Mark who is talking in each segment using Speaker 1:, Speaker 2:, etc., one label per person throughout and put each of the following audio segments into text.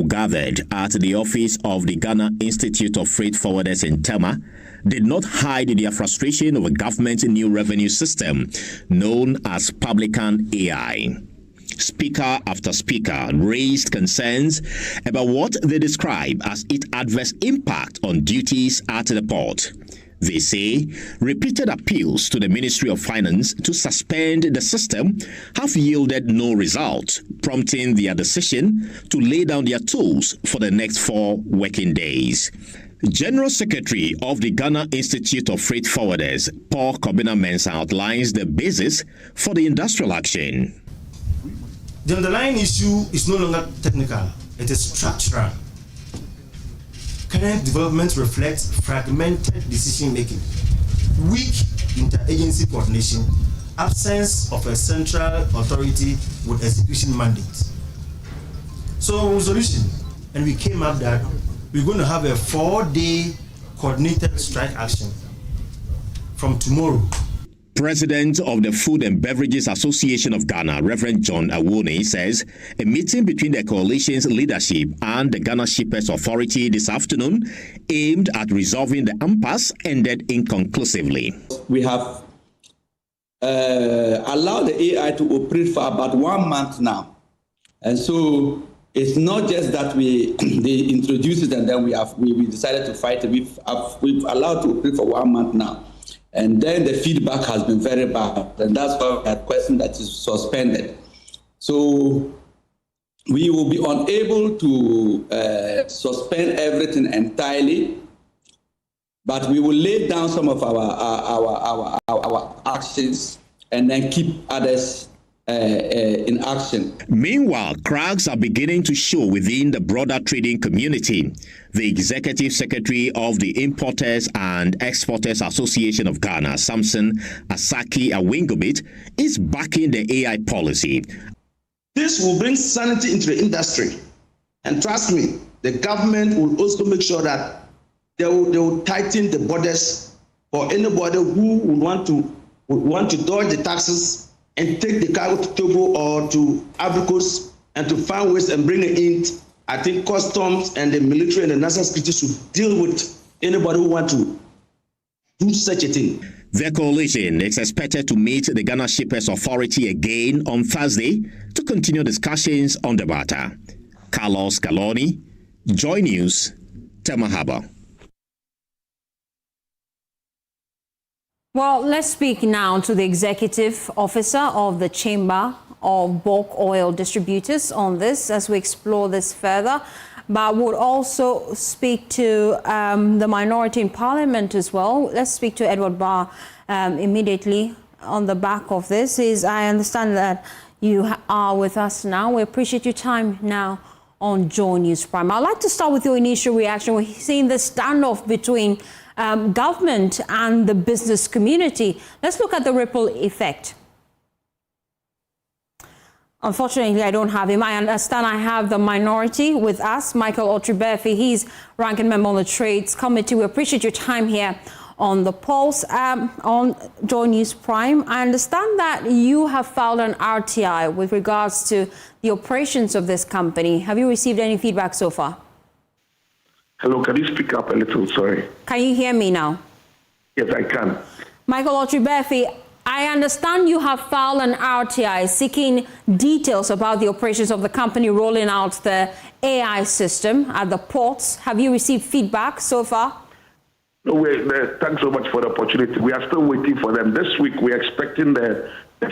Speaker 1: gathered at the office of the Ghana Institute of Freight Forwarders in Tema did not hide their frustration over government's new revenue system known as Publican AI. Speaker after speaker raised concerns about what they describe as its adverse impact on duties at the port. They say repeated appeals to the Ministry of Finance to suspend the system have yielded no result, prompting their decision to lay down their tools for the next 4 working days. General Secretary of the Ghana Institute of Freight Forwarders, Paul Kobina-Mensah, outlines the basis for the industrial action.
Speaker 2: The underlying issue is no longer technical, it is structural. Current development reflects fragmented decision-making, weak interagency coordination, absence of a central authority with execution mandate. So, solution, and we came up that we're going to have a 4-day coordinated strike action from tomorrow.
Speaker 1: President of the Food and Beverages Association of Ghana, Reverend John Awone, says a meeting between the coalition's leadership and the Ghana Shippers Authority this afternoon aimed at resolving the impasse ended inconclusively.
Speaker 3: We have allowed the AI to operate for about 1 month now. And so it's not just that they introduced it and then we decided to fight it. We've allowed to operate for 1 month now. And then the feedback has been very bad, and that's why we had question that is suspended. So we will be unable to suspend everything entirely, but we will lay down some of our actions and then keep others in action.
Speaker 1: Meanwhile, cracks are beginning to show within the broader trading community. The Executive Secretary of the Importers and Exporters Association of Ghana, Samson Asaki Awingomit, is backing the AI policy.
Speaker 4: This will bring sanity into the industry. And trust me, the government will also make sure that they will tighten the borders for anybody who would want to dodge the taxes and take the cargo to Togo or to Ivory Coast and to find ways and bring it in. I think customs and the military and the national security should deal with anybody who want to do such a thing.
Speaker 1: The coalition is expected to meet the Ghana Shippers Authority again on Thursday to continue discussions on the matter. Carlos Galoni, Joy News, Tema Harbour.
Speaker 5: Well, let's speak now to the executive officer of the Chamber of Bulk Oil Distributors on this as we explore this further, but would also speak to the minority in Parliament as well. Let's speak to Edward Barr immediately on the back of this. I understand that you are with us now. We appreciate your time now on Joy News Prime. I'd like to start with your initial reaction. We're seeing the standoff between government and the business community. Let's look at the ripple effect. Unfortunately, I don't have him. I understand I have the minority with us, Michael Otribefi. He's ranking member on the Trades Committee. We appreciate your time here on the Pulse on Joy News Prime. I understand that you have filed an RTI with regards to the operations of this company. Have you received any feedback so far?
Speaker 6: Hello, can you speak up a little? Sorry.
Speaker 5: Can you hear me now?
Speaker 6: Yes, I can.
Speaker 5: Michael Otribefi, I understand you have filed an RTI seeking details about the operations of the company rolling out the AI system at the ports. Have you received feedback so far?
Speaker 6: No, thanks so much for the opportunity. We are still waiting for them. This week, we're expecting the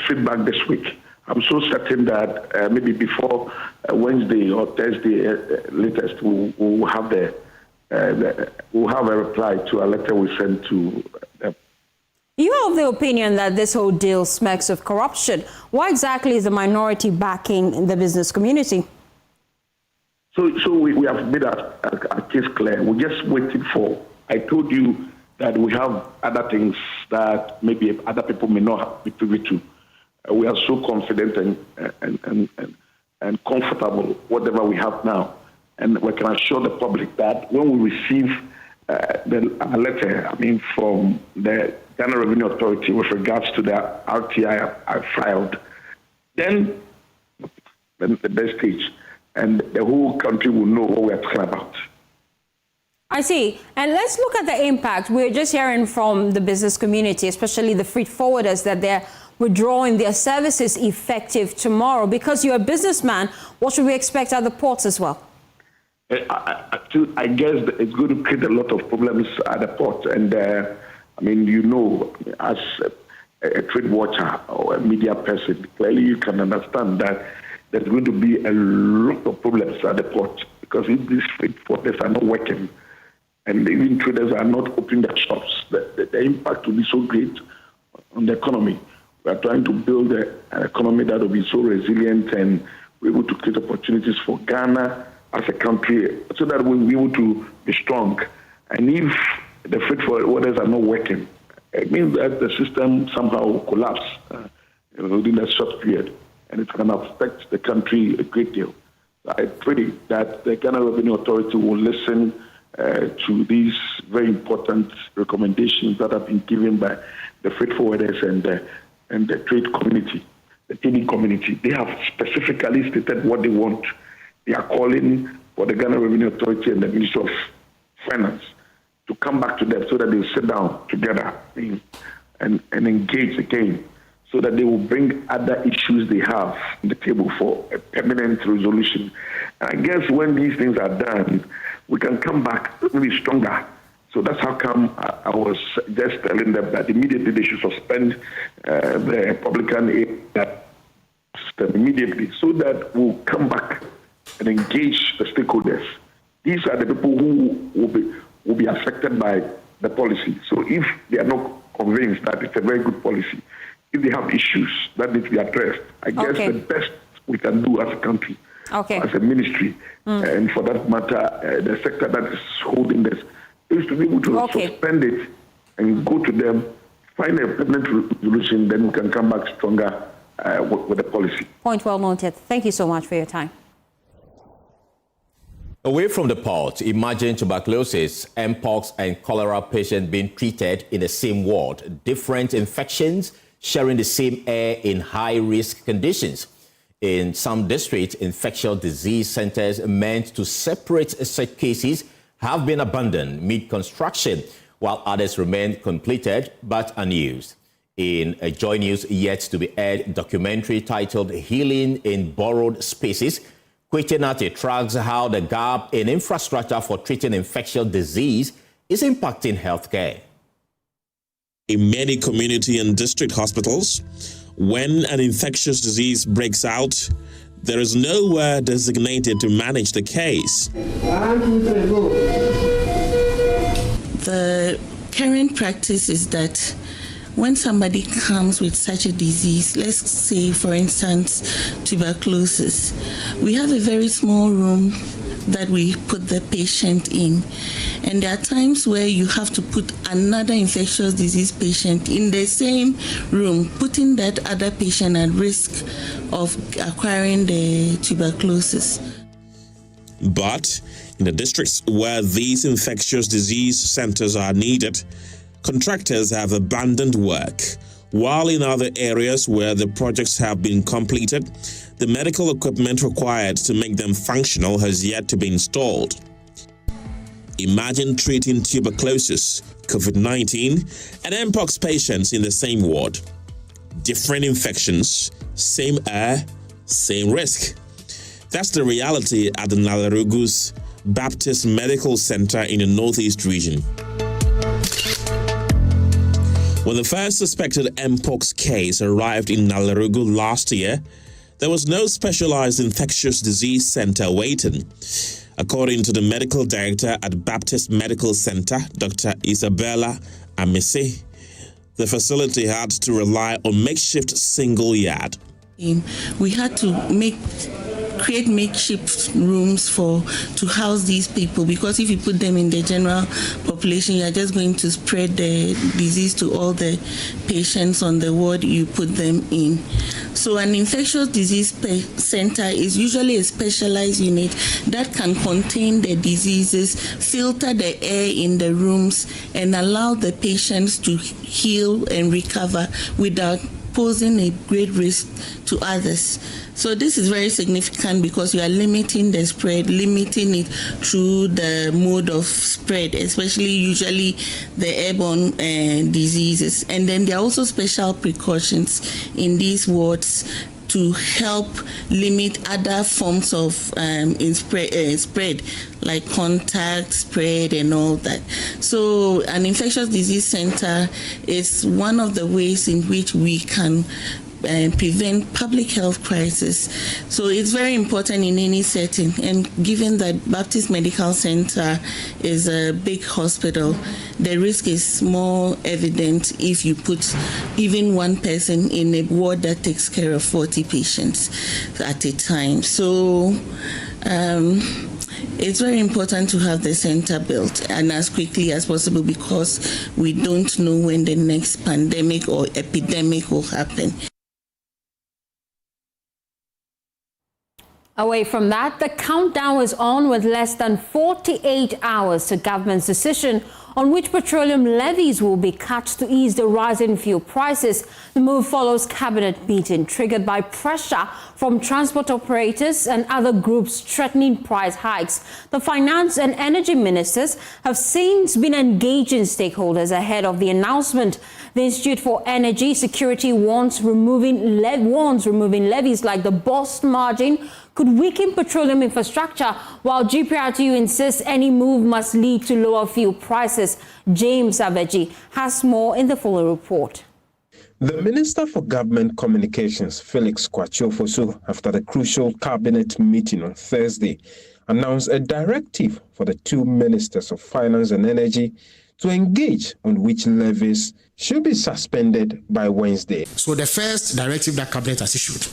Speaker 6: feedback this week. I'm so certain that maybe before Wednesday or Thursday latest, we'll have we'll have a reply to a letter we sent to them.
Speaker 5: You are of the opinion that this whole deal smacks of corruption. Why exactly is the minority backing the business community?
Speaker 6: So we have made our case clear. We're just waiting for, I told you that we have other things that maybe other people may not be privy to. We are so confident and comfortable, whatever we have now. And we can assure the public that when we receive a letter, from the Ghana Revenue Authority with regards to the RTI I filed, then the best stage, and the whole country will know what we're talking about.
Speaker 5: I see. And let's look at the impact. We're just hearing from the business community, especially the freight forwarders, that they're withdrawing their services effective tomorrow. Because you're a businessman, what should we expect at the ports as well?
Speaker 6: I guess it's going to create a lot of problems at the port. And I mean, you know, as a trade watcher or a media person, clearly you can understand that there's going to be a lot of problems at the port, because if these freight forwarders are not working and even traders are not opening their shops, the impact will be so great on the economy. We are trying to build an economy that will be so resilient and be able to create opportunities for Ghana as a country, so that we'll be able to be strong. And if the freight forwarders are not working, it means that the system somehow will collapse within a short period, and it can affect the country a great deal. I pray that the Ghana Revenue Authority will listen to these very important recommendations that have been given by the freight forwarders and the trade community, the trading community. They have specifically stated what they want. They are calling for the Ghana Revenue Authority and the Ministry of Finance to come back to them so that they will sit down together and engage again, so that they will bring other issues they have on the table for a permanent resolution. And I guess when these things are done, we can come back really stronger. So that's how come I was just telling them that immediately they should suspend the publican aid system immediately, so that we'll come back and engage the stakeholders. These are the people who will be affected by the policy. So if they are not convinced that it's a very good policy, if they have issues that need to be addressed, I guess the best we can do as a country, as a ministry, and for that matter, the sector that is holding this, is to be able to suspend it and go to them, find a permanent resolution, then we can come back stronger with the policy.
Speaker 5: Point well noted. Thank you so much for your time.
Speaker 1: Away from the port, imagine tuberculosis, mpox and cholera patients being treated in the same ward. Different infections sharing the same air in high-risk conditions. In some districts, infectious disease centers meant to separate such cases have been abandoned mid-construction, while others remain completed but unused. In a Joy News yet to be aired documentary titled Healing in Borrowed Spaces, Kwethenate tracks how the gap in infrastructure for treating infectious disease is impacting healthcare.
Speaker 7: In many community and district hospitals, when an infectious disease breaks out, there is nowhere designated to manage the case.
Speaker 8: The current practice is that when somebody comes with such a disease, let's say, for instance, tuberculosis, we have a very small room that we put the patient in. And there are times where you have to put another infectious disease patient in the same room, putting that other patient at risk of acquiring the tuberculosis.
Speaker 7: But in the districts where these infectious disease centers are needed, contractors have abandoned work, while in other areas where the projects have been completed, the medical equipment required to make them functional has yet to be installed. Imagine treating tuberculosis, COVID-19, and mpox patients in the same ward. Different infections, same air, same risk. That's the reality at the Nalarugu's Baptist Medical Center in the Northeast region. When the first suspected mpox case arrived in Nalarugu last year, there was no specialized infectious disease center waiting. According to the medical director at Baptist Medical Center, Dr. Isabella Amese, the facility had to rely on makeshift single yard.
Speaker 8: We had to create makeshift rooms to house these people, because if you put them in the general population, you're just going to spread the disease to all the patients on the ward you put them in. So an infectious disease center is usually a specialized unit that can contain the diseases, filter the air in the rooms, and allow the patients to heal and recover without posing a great risk to others. So this is very significant because you are limiting the spread, limiting it through the mode of spread, especially usually the airborne diseases. And then there are also special precautions in these wards to help limit other forms of spread, like contact, spread, and all that. So an infectious disease center is one of the ways in which we can prevent public health crisis. So it's very important in any setting. And given that Baptist Medical Center is a big hospital, the risk is more evident if you put even one person in a ward that takes care of 40 patients at a time. So it's very important to have the center built and as quickly as possible because we don't know when the next pandemic or epidemic will happen.
Speaker 5: Away from that, the countdown is on with less than 48 hours to government's decision on which petroleum levies will be cut to ease the rise in fuel prices. The move follows cabinet meeting triggered by pressure from transport operators and other groups threatening price hikes. The finance and energy ministers have since been engaging stakeholders ahead of the announcement. The Institute for Energy Security warns removing levies like the Bost margin could weaken petroleum infrastructure, while GPRTU insists any move must lead to lower fuel prices. James Aveji has more in the following report.
Speaker 9: The Minister for Government Communications, Felix Kwatiofosu, after the crucial cabinet meeting on Thursday, announced a directive for the two ministers of Finance and Energy to engage on which levies should be suspended by Wednesday.
Speaker 10: So the first directive that Cabinet has issued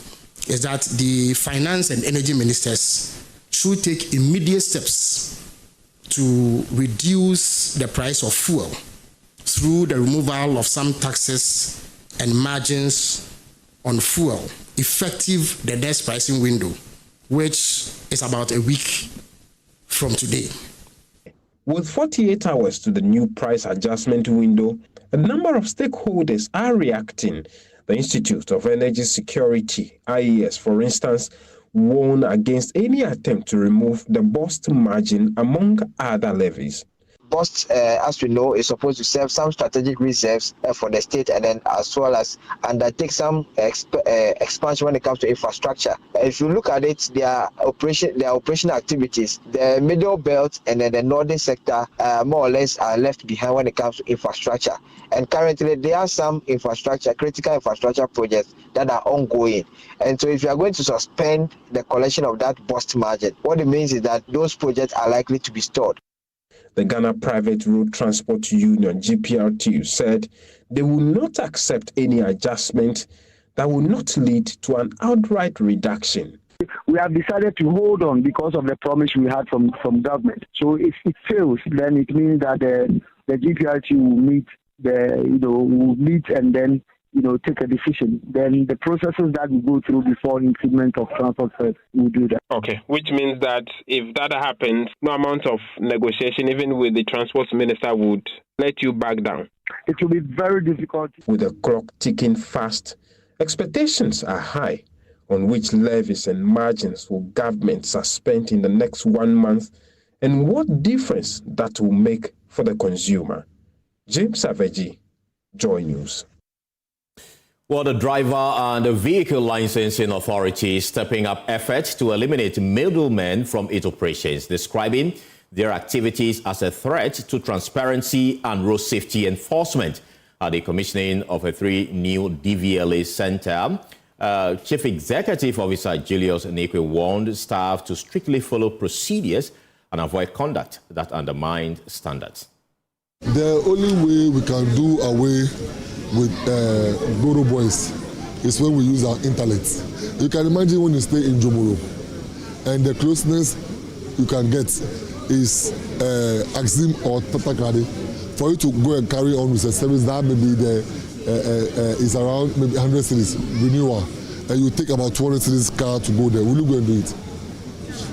Speaker 10: is that the Finance and Energy ministers should take immediate steps to reduce the price of fuel through the removal of some taxes and margins on fuel, effective the next pricing window, which is about a week from today.
Speaker 9: With 48 hours to the new price adjustment window, a number of stakeholders are reacting. The Institute of Energy Security, IES, for instance, warned against any attempt to remove the Bost margin among other levies.
Speaker 11: Bost, as we know, is supposed to serve some strategic reserves for the state, and then as well as undertake some expansion when it comes to infrastructure. If you look at it, their operational activities, the middle belt and then the northern sector more or less are left behind when it comes to infrastructure. And currently, there are some critical infrastructure projects that are ongoing. And so if you are going to suspend the collection of that Bost margin, what it means is that those projects are likely to be stored.
Speaker 9: The Ghana Private Road Transport Union, GPRTU, said they will not accept any adjustment that will not lead to an outright reduction.
Speaker 6: We have decided to hold on because of the promise we had from government. So if it fails, then it means that the GPRTU will meet and then take a decision. Then the processes that we go through before improvement of transport will do that.
Speaker 12: Okay, which means that if that happens, no amount of negotiation, even with the transport minister, would let you back down.
Speaker 6: It will be very difficult.
Speaker 9: With the clock ticking fast, expectations are high on which levies and margins will government suspend in the next 1 month and what difference that will make for the consumer. James Aveji, Joy News.
Speaker 1: Well, the driver and the vehicle licensing authority is stepping up efforts to eliminate middlemen from its operations, describing their activities as a threat to transparency and road safety enforcement. At the commissioning of a 3 new DVLA center, Chief Executive Officer Julius Nekwe warned staff to strictly follow procedures and avoid conduct that undermines standards.
Speaker 13: The only way we can do away with Goro boys is when we use our intellect. You can imagine when you stay in Jomoro and the closeness you can get is Axim or Tatakade. For you to go and carry on with a service that maybe is around maybe 100 cities renewal, and you take about 200 cities car to go there, will you go and do it?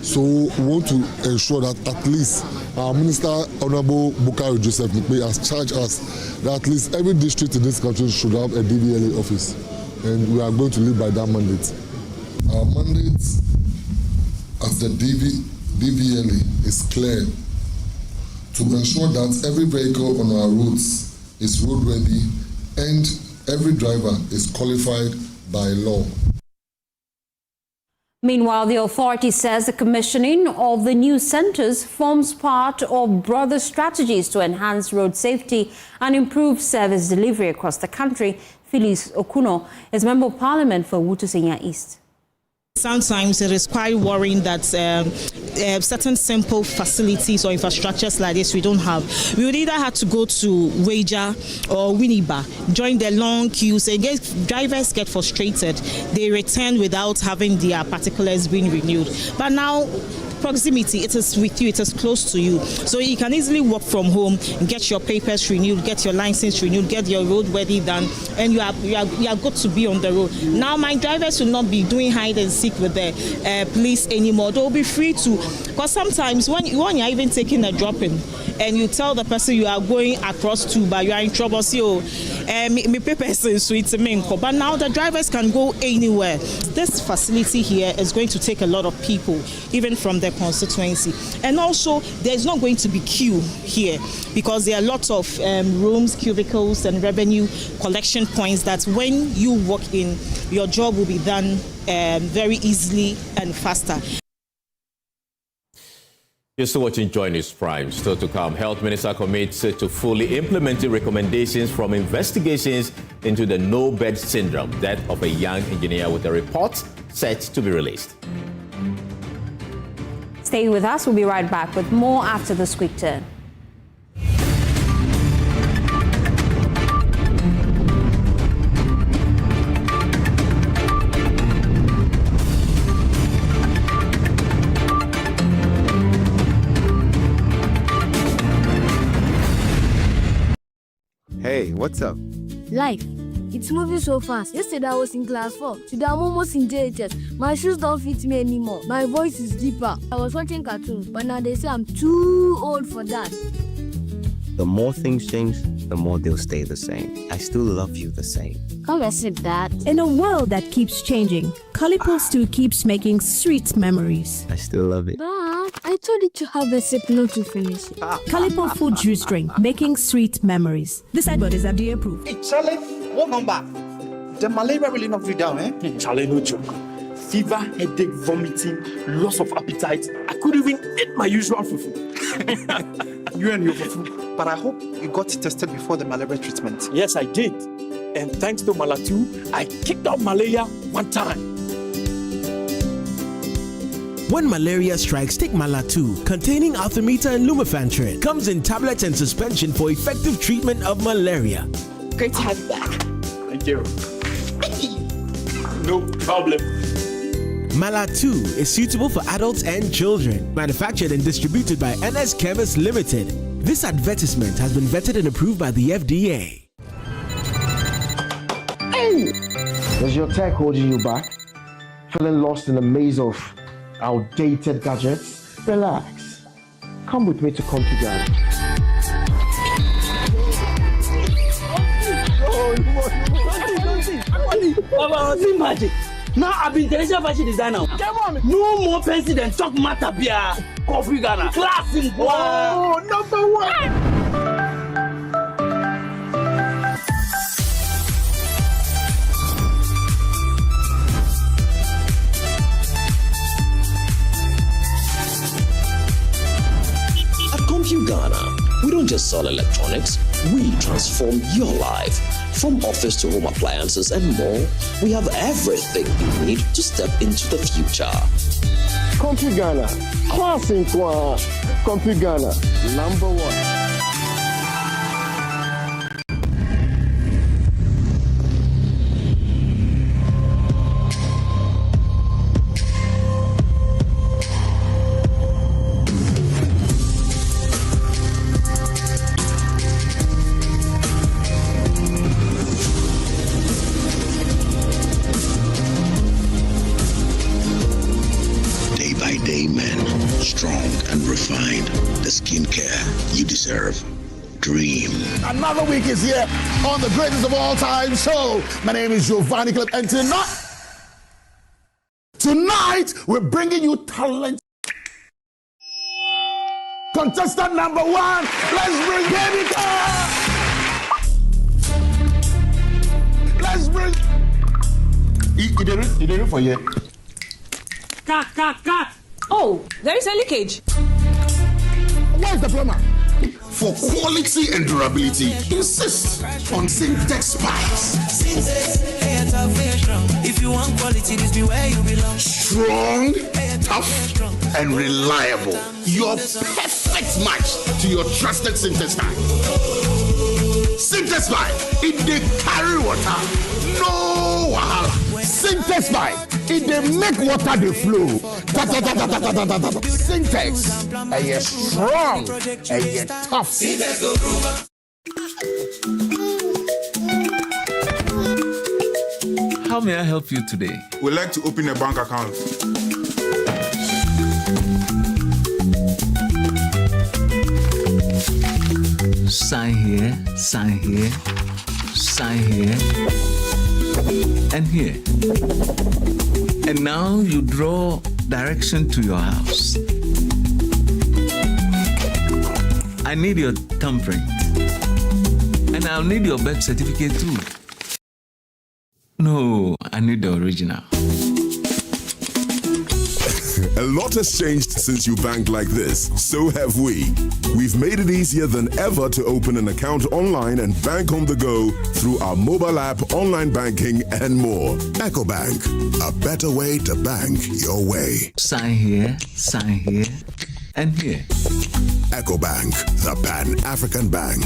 Speaker 13: So we want to ensure that at least our Minister, Honorable Bukari Joseph Nikbe, has charged us that at least every district in this country should have a DVLA office. and we are going to live by that mandate. Our mandate as the DVLA is clear to ensure that every vehicle on our roads is roadworthy and every driver is qualified by law.
Speaker 5: Meanwhile, the authority says the commissioning of the new centres forms part of broader strategies to enhance road safety and improve service delivery across the country. Phyllis Okuno is Member of Parliament for Wutusenya East.
Speaker 14: Sometimes it is quite worrying that certain simple facilities or infrastructures like this we don't have. We would either have to go to Wager or Winneba, join the long queues, and drivers get frustrated. They return without having their particulars being renewed. But now, proximity, it is with you, it is close to you. So you can easily work from home, get your papers renewed, get your license renewed, get your roadworthy done, and you are good to be on the road. Now my drivers will not be doing hide and seek with the police anymore. They'll be free to, because sometimes when you're even taking a drop in and you tell the person you are going across to, but you are in trouble, so my papers is sweet, but now the drivers can go anywhere. This facility here is going to take a lot of people, even from the constituency, and also there's not going to be queue here because there are lots of rooms, cubicles, and revenue collection points that when you walk in, your job will be done very easily and faster.
Speaker 15: You're still watching Joy News Prime. Still to come, Health Minister commits to fully implementing recommendations from investigations into the no-bed syndrome, death of a young engineer, with a report set to be released.
Speaker 5: Stay with us. We'll be right back with more after this quick turn.
Speaker 16: Hey, what's up?
Speaker 17: Life. It's moving so fast. Yesterday I was in class 4. Today I'm almost in JHS. My shoes don't fit me anymore. My voice is deeper. I was watching cartoons, but now they say I'm too old for that.
Speaker 16: The more things change, the more they'll stay the same. I still love you the same.
Speaker 17: Come accept that.
Speaker 18: In a world that keeps changing, Calipo still keeps making sweet memories.
Speaker 16: I still love it.
Speaker 17: But I told you to have a sip not to finish it.
Speaker 18: Calipo food juice drink, making sweet memories. This advert is FDA approved.
Speaker 19: Hey, Charlie, what number? The malaria really knocked you down, eh? Charlie, no joke. Fever, headache, vomiting, loss of appetite. I couldn't even eat my usual fufu. You and your fufu. But I hope you got tested before the malaria treatment. Yes, I did. And thanks to Malatu, I kicked out malaria one time.
Speaker 20: When malaria strikes, take Malatu, containing artemether and lumefantrine. Comes in tablets and suspension for effective treatment of malaria.
Speaker 19: Great to have you back. Thank you. No problem.
Speaker 20: Malatu is suitable for adults and children. Manufactured and distributed by NS Chemist Limited. This advertisement has been vetted and approved by the FDA.
Speaker 21: Hey! Is your tech holding you back? Feeling lost in a maze of outdated gadgets? Relax. Come with me to Configure.
Speaker 22: Magic. Now I've been international fashion designer. No more pencil than talk matter beer. Coffee Ghana. Class in one.
Speaker 21: Oh, number one.
Speaker 23: Ghana, we don't just sell electronics, we transform your life. From office to home appliances and more, we have everything you need to step into the future.
Speaker 21: Config Ghana, class in one. Config Ghana, number one.
Speaker 23: Strong and refined, the skincare you deserve. dream.
Speaker 2: Another week is here on the greatest of all time show. My name is Giovanni Clip, and tonight we're bringing you talent. Contestant number 1, let's bring Baby Girl. Let's bring. He did it for you.
Speaker 3: Cut. Oh, there is a leakage.
Speaker 2: Where's the plumber? For quality and durability, insist on Syntex pipes.
Speaker 4: If you want quality, this be where you belong.
Speaker 2: Strong, tough, and reliable. Your perfect match to your trusted Syntex pipe. Syntex pipe, it dey carry water, no wahala. Syntex pipe, it dey make water dey flow. Syntex, and you're strong, and you're tough.
Speaker 24: How may I help you today?
Speaker 25: We'd like to open a bank account.
Speaker 24: Sign here, sign here, sign here, and here. And now you draw direction to your house. I need your thumbprint. And I'll need your birth certificate too. No, I need the original.
Speaker 26: A lot has changed since you banked like this. So have we. We've made it easier than ever to open an account online and bank on the go through our mobile app, online banking, and more. EcoBank, a better way to bank your way.
Speaker 24: Sign here, and here.
Speaker 26: EcoBank, the Pan-African Bank.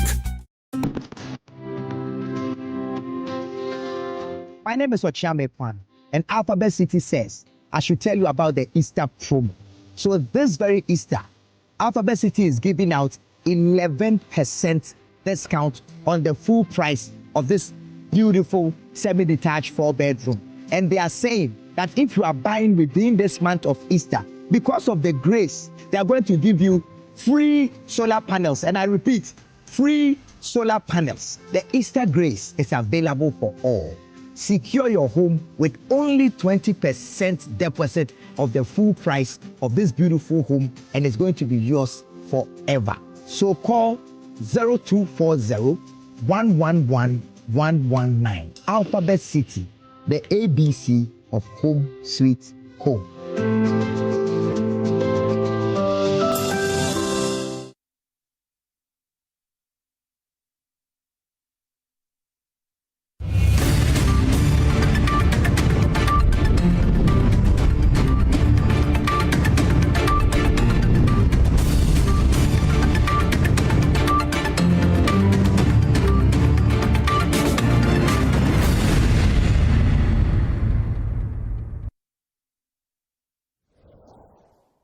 Speaker 27: My name is Ochame Kwan, and Alphabet City says I should tell you about the Easter promo. So this very Easter, Alphabet City is giving out 11% discount on the full price of this beautiful semi-detached 4-bedroom. And they are saying that if you are buying within this month of Easter, because of the grace, they are going to give you free solar panels. And I repeat, free solar panels. The Easter grace is available for all. Secure your home with only 20% deposit of the full price of this beautiful home, and it's going to be yours forever. So call 0240-111-119. Alphabet City, the ABC of home sweet home.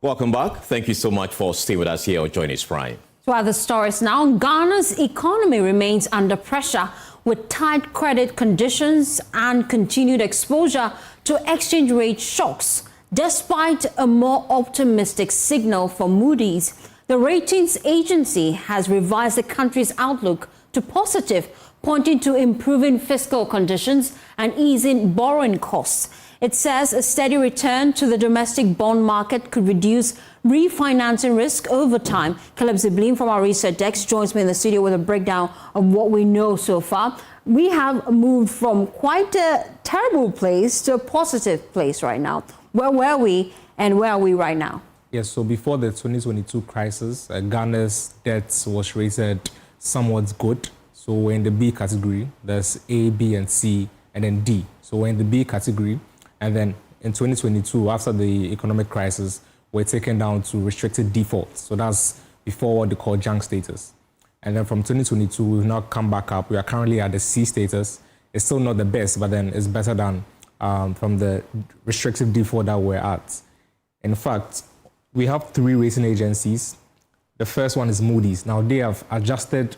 Speaker 15: Welcome back. Thank you so much for staying with us here on Join Us Prime.
Speaker 5: To other stories now, Ghana's economy remains under pressure with tight credit conditions and continued exposure to exchange rate shocks. Despite a more optimistic signal from Moody's, the ratings agency has revised the country's outlook to positive, pointing to improving fiscal conditions and easing borrowing costs. It says a steady return to the domestic bond market could reduce refinancing risk over time. Caleb Ziblim from our research desk joins me in the studio with a breakdown of what we know so far. We have moved from quite a terrible place to a positive place right now. Where were we and where are we right now?
Speaker 28: Yes, so before the 2022 crisis, Ghana's debt was rated somewhat good. So we're in the B category. There's A, B, and C, and then D. So we're in the B category. And then in 2022, after the economic crisis, we're taken down to restricted default. So that's before what they call junk status. And then from 2022, we've now come back up. We are currently at the C status. It's still not the best, but then it's better than from the restrictive default that we're at. In fact, we have 3 rating agencies. The first one is Moody's. Now, they have adjusted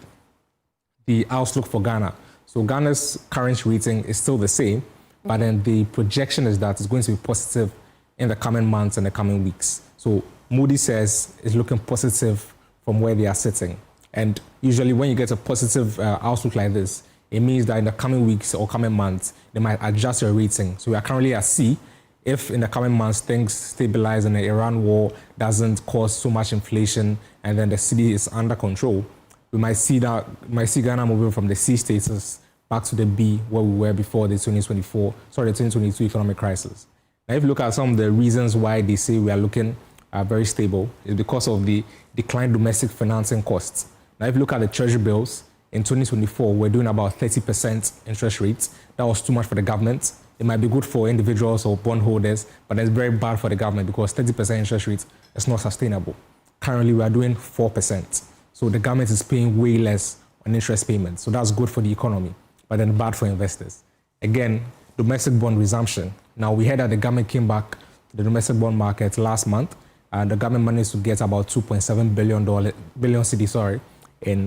Speaker 28: the outlook for Ghana. So Ghana's current rating is still the same, but then the projection is that it's going to be positive in the coming months and the coming weeks. So Moody's says it's looking positive from where they are sitting. And usually when you get a positive outlook like this, it means that in the coming weeks or coming months, they might adjust your rating. So we are currently at C. If in the coming months things stabilize and the Iran war doesn't cause so much inflation and then the city is under control, we might see Ghana moving from the C status back to the B where we were before the 2022 economic crisis. Now, if you look at some of the reasons why they say we are looking very stable, it's because of the declined domestic financing costs. Now, if you look at the treasury bills, in 2024, we're doing about 30% interest rates. That was too much for the government. It might be good for individuals or bondholders, but it's very bad for the government because 30% interest rates is not sustainable. Currently, we are doing 4%. So the government is paying way less on interest payments. So that's good for the economy, but then bad for investors. Again, domestic bond resumption. Now, we heard that the government came back to the domestic bond market last month, and the government managed to get about $2.7 billion in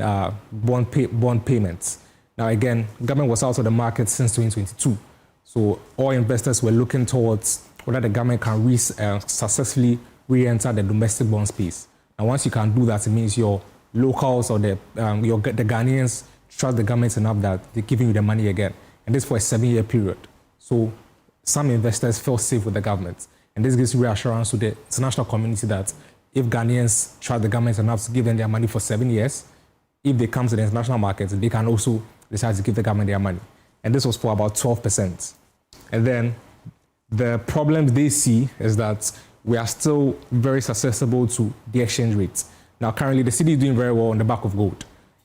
Speaker 28: bond payments. Now, again, government was out of the market since 2022. So all investors were looking towards whether the government can successfully re-enter the domestic bond space. Now, once you can do that, it means your locals or the Ghanaians trust the government enough that they're giving you the money again. And this for a 7-year period. So some investors feel safe with the government. And this gives reassurance to the international community that if Ghanaians trust the government enough to give them their money for 7 years, if they come to the international market, they can also decide to give the government their money. And this was for about 12%. And then the problem they see is that we are still very susceptible to the exchange rates. Now, currently, the city is doing very well on the back of gold.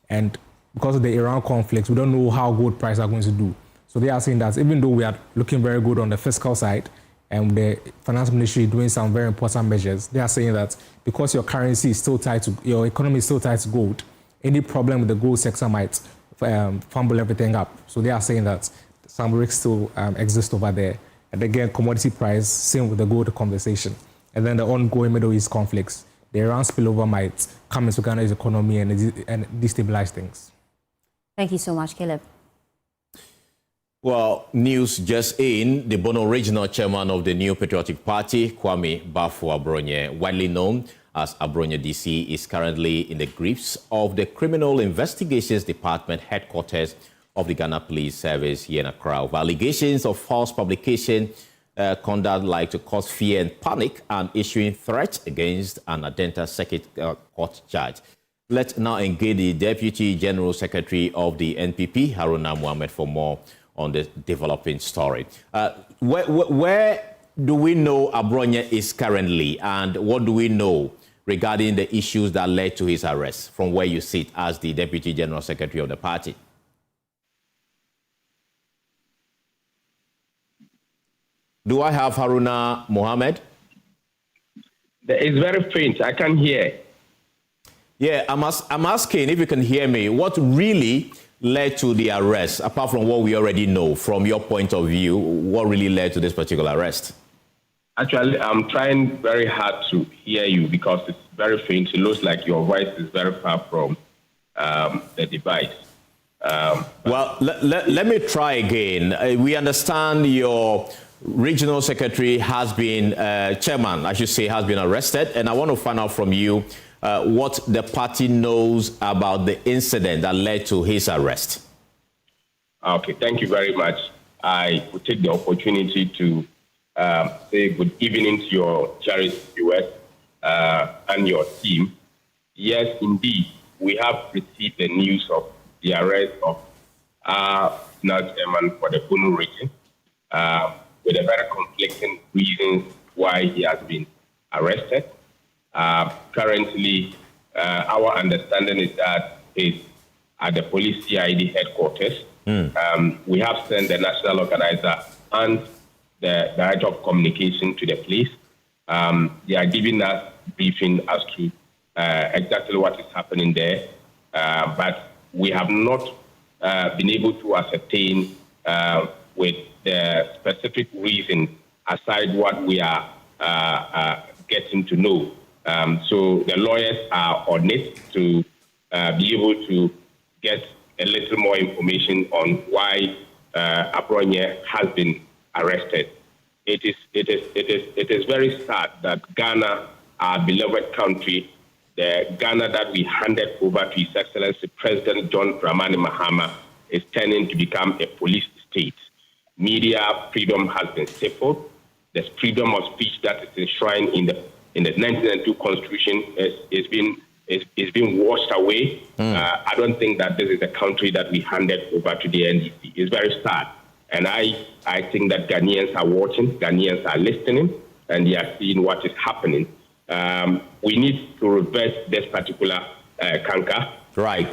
Speaker 28: And because of the Iran conflict, we don't know how gold prices are going to do. So they are saying that even though we are looking very good on the fiscal side, and the finance ministry is doing some very important measures, they are saying that because your currency is still tied to, your economy is still tied to gold, any problem with the gold sector might fumble everything up. So they are saying that some risks still exist over there. And again, commodity price, same with the gold conversation. And then the ongoing Middle East conflicts, the Iran spillover might come into Ghana's economy and destabilize things.
Speaker 5: Thank you so much, Caleb.
Speaker 15: Well, news just in, the Bono Regional Chairman of the New Patriotic Party, Kwame Abronye, widely known as Abronye DC, is currently in the grips of the Criminal Investigations Department headquarters of the Ghana Police Service here in Accra of allegations of false publication, conduct like to cause fear and panic, and issuing threats against an Adenta Circuit Court judge. Let's now engage the Deputy General Secretary of the NPP, Haruna Mohammed, for more on the developing story. Where do we know Abronye is currently, and what do we know regarding the issues that led to his arrest from where you sit as the Deputy General Secretary of the party? Do I have Haruna Mohammed?
Speaker 1: It's very faint. I can't hear.
Speaker 15: Yeah, I'm asking if you can hear me. What really led to the arrest, apart from what we already know, from your point of view, what really led to this particular arrest?
Speaker 1: Actually, I'm trying very hard to hear you because it's very faint. It looks like your voice is very far from the device.
Speaker 15: Well, let me try again. We understand your regional secretary has been, chairman, I should say, has been arrested. And I want to find out from you what the party knows about the incident that led to his arrest.
Speaker 1: Okay, thank you very much. I will take the opportunity to say good evening to your cherished US and your team. Yes, indeed, we have received the news of the arrest of our national chairman for the Bono region, with a very conflicting reasons why he has been arrested. Currently, our understanding is that he's at the police CID headquarters. We have sent the national organizer and the director of communication to the police. They are giving us briefing as to exactly what is happening there, but we have not been able to ascertain with the specific reason aside what we are getting to know. So the lawyers are on it to be able to get a little more information on why Abronye has been arrested. It is very sad that Ghana, our beloved country, the Ghana that we handed over to His Excellency President John Dramani Mahama is turning to become a police state. Media freedom has been stifled. The freedom of speech that is enshrined in the 1992 Constitution is being washed away. I don't think that this is a country that we handed over to the NDC. It's very sad. And I think that Ghanaians are watching, Ghanaians are listening, and they are seeing what is happening. We need to reverse this particular canker.
Speaker 15: Right.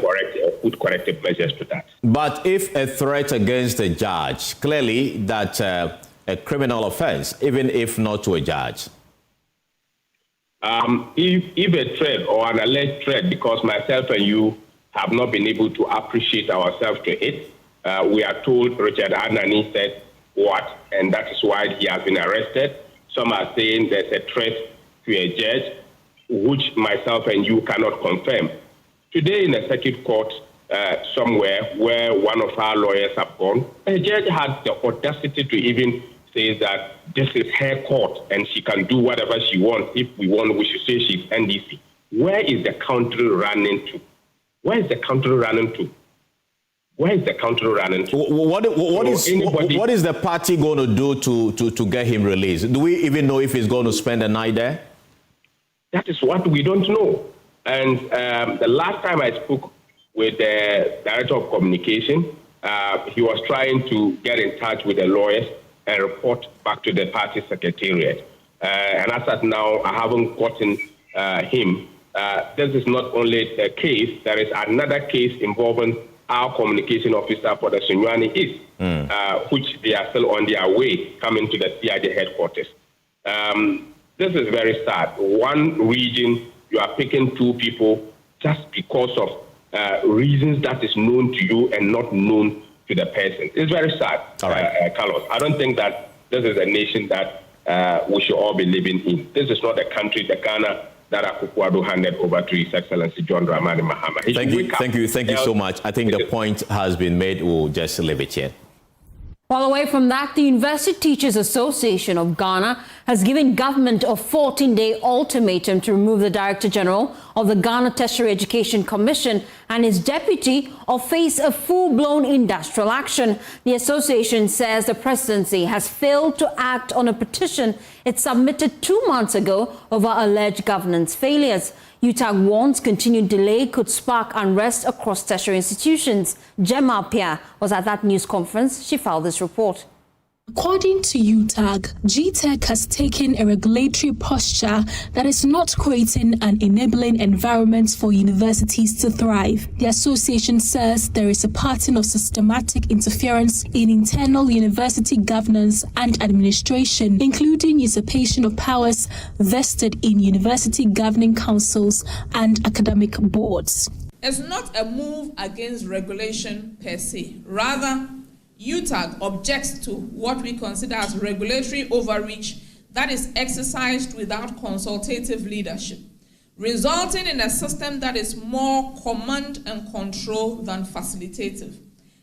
Speaker 1: Put corrective measures to that.
Speaker 15: But if a threat against a judge, clearly that's a criminal offense, even if not to a judge.
Speaker 1: If a threat or an alleged threat, because myself and you have not been able to appreciate ourselves to it, we are told Richard Anani said what, and that is why he has been arrested. Some are saying there's a threat to a judge, which myself and you cannot confirm. Today in a circuit court somewhere where one of our lawyers have gone, a judge had the audacity to even say that this is her court and she can do whatever she wants. If we want, we should say she's NDC. Where is the country running to? Where is the country running to? Where is the country running to?
Speaker 15: What is the party going to do to get him released? Do we even know if he's going to spend a night there?
Speaker 1: That is what we don't know. And the last time I spoke with the Director of Communication, he was trying to get in touch with the lawyers and report back to the party secretariat. And as of now, I haven't gotten him. This is not only a case, there is another case involving our communication officer for the Sunyani East, which they are still on their way coming to the CID headquarters. This is very sad. One region, you are picking two people just because of reasons that is known to you and not known to the person. It's very sad, Carlos. I don't think that this is a nation that we should all be living in. This is not a country, the Ghana, that Akufo-Addo handed over to His Excellency John Dramani Mahama.
Speaker 15: Thank you so much. I think the point has been made. We'll just leave it here.
Speaker 5: While away from that, the University Teachers Association of Ghana has given government a 14-day ultimatum to remove the Director General of the Ghana Tertiary Education Commission and his deputy or face a full-blown industrial action. The association says the presidency has failed to act on a petition it submitted 2 months ago over alleged governance failures. UTAG warns continued delay could spark unrest across tertiary institutions. Gemma Pia was at that news conference. She filed this report.
Speaker 6: According to UTAG, GTEC has taken a regulatory posture that is not creating an enabling environment for universities to thrive. The association says there is a pattern of systematic interference in internal university governance and administration, including usurpation of powers vested in university governing councils and academic boards.
Speaker 7: It's not a move against regulation per se. Rather, UTAG objects to what we consider as regulatory overreach that is exercised without consultative leadership, resulting in a system that is more command and control than facilitative,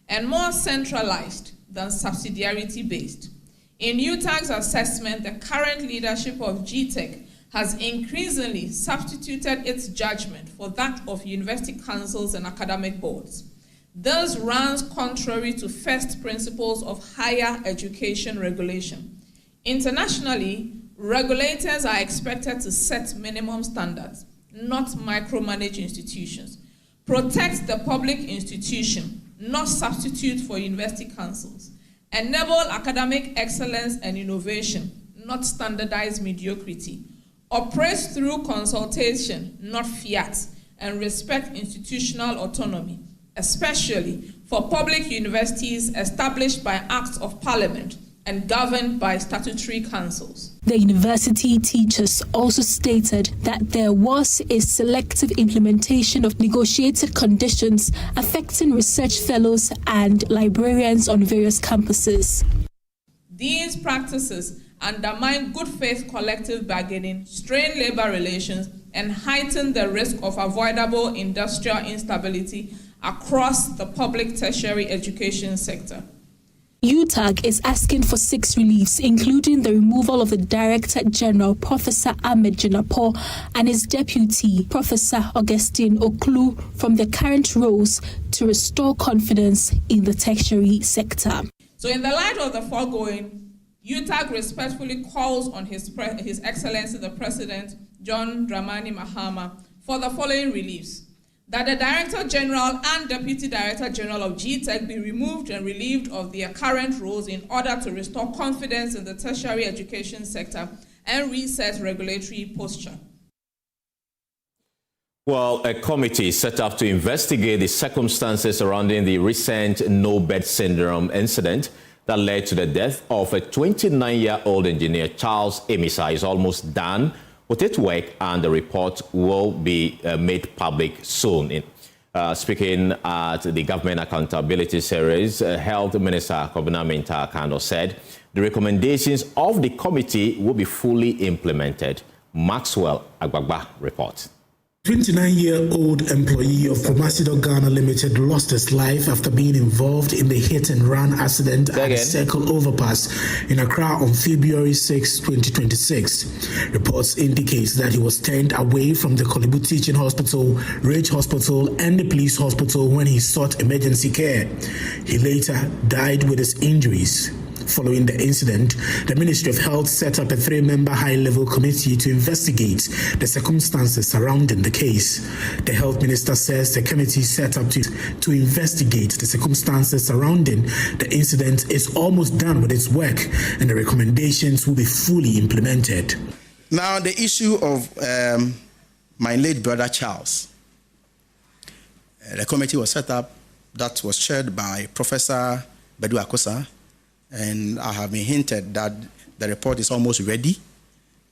Speaker 7: and more centralized than subsidiarity-based. In UTAG's assessment, the current leadership of GTEC has increasingly substituted its judgment for that of university councils and academic boards. This runs contrary to first principles of higher education regulation. Internationally, regulators are expected to set minimum standards, not micromanage institutions, protect the public institution, not substitute for university councils, enable academic excellence and innovation, not standardize mediocrity, operate through consultation, not fiat, and respect institutional autonomy, especially for public universities established by acts of parliament and governed by statutory councils.
Speaker 6: The university teachers also stated that there was a selective implementation of negotiated conditions affecting research fellows and librarians on various campuses.
Speaker 7: These practices undermine good faith collective bargaining, strain labor relations, and heighten the risk of avoidable industrial instability across the public tertiary education sector.
Speaker 6: UTAG is asking for 6 reliefs, including the removal of the Director General, Professor Ahmed Jinapor, and his deputy, Professor Augustine Oklu, from their current roles to restore confidence in the tertiary sector.
Speaker 7: So in the light of the foregoing, UTAG respectfully calls on His Excellency the President, John Dramani Mahama, for the following reliefs: that the Director General and Deputy Director General of GTAG be removed and relieved of their current roles in order to restore confidence in the tertiary education sector and reset regulatory posture.
Speaker 15: Well, a committee set up to investigate the circumstances surrounding the recent no-bed syndrome incident that led to the death of a 29-year-old engineer, Charles Emisa, is almost done with its work, and the report will be made public soon. Speaking at the Government Accountability Series, Health Minister Kobina Minta-Kando said the recommendations of the committee will be fully implemented. Maxwell Agbagba reports.
Speaker 8: 29-year-old employee of Promasido Ghana Limited lost his life after being involved in the hit-and-run accident at Circle Overpass in Accra on February 6, 2026. Reports indicate that he was turned away from the Kolebu Teaching Hospital, Ridge Hospital, and the police hospital when he sought emergency care. He later died with his injuries. Following the incident, the Ministry of Health set up a 3-member high-level committee to investigate the circumstances surrounding the case. The Health Minister says the committee set up to investigate the circumstances surrounding the incident is almost done with its work, and the recommendations will be fully implemented.
Speaker 9: Now, the issue of my late brother Charles. The committee was set up that was chaired by Professor Bedu Akosa, and I have been hinted that the report is almost ready.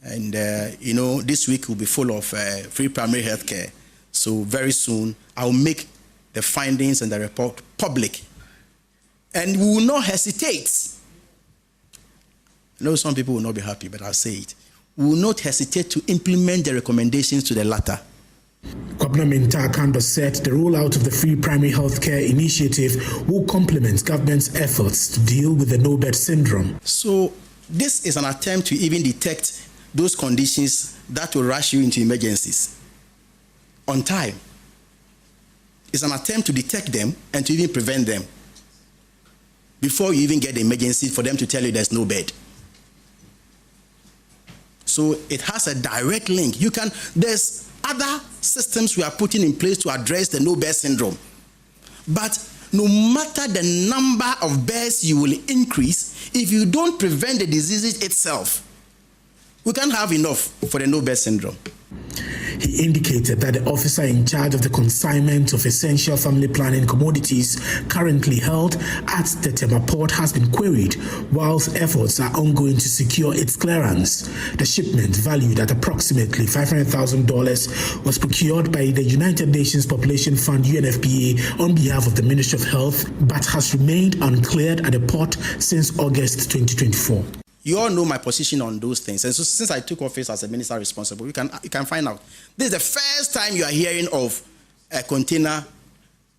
Speaker 9: And, this week will be full of free primary health care. So very soon, I'll make the findings and the report public. And we will not hesitate. I know some people will not be happy, but I'll say it. We will not hesitate to implement the recommendations to the latter.
Speaker 8: Kobina Minta-Kando said the rollout of the free primary health care initiative will complement government's efforts to deal with the no-bed syndrome.
Speaker 9: So this is an attempt to even detect those conditions that will rush you into emergencies on time. It's an attempt to detect them and to even prevent them before you even get the emergency for them to tell you there's no bed. So it has a direct link. There's other systems we are putting in place to address the no-bed syndrome. But no matter the number of beds you will increase, if you don't prevent the disease itself, we can't have enough for the no-bed syndrome.
Speaker 8: He indicated that the officer in charge of the consignment of essential family planning commodities currently held at the Tema port has been queried, whilst efforts are ongoing to secure its clearance. The shipment, valued at approximately $500,000, was procured by the United Nations Population Fund UNFPA on behalf of the Ministry of Health, but has remained uncleared at the port since August 2024.
Speaker 9: You all know my position on those things. And so since I took office as a minister responsible, you can find out. This is the first time you are hearing of a container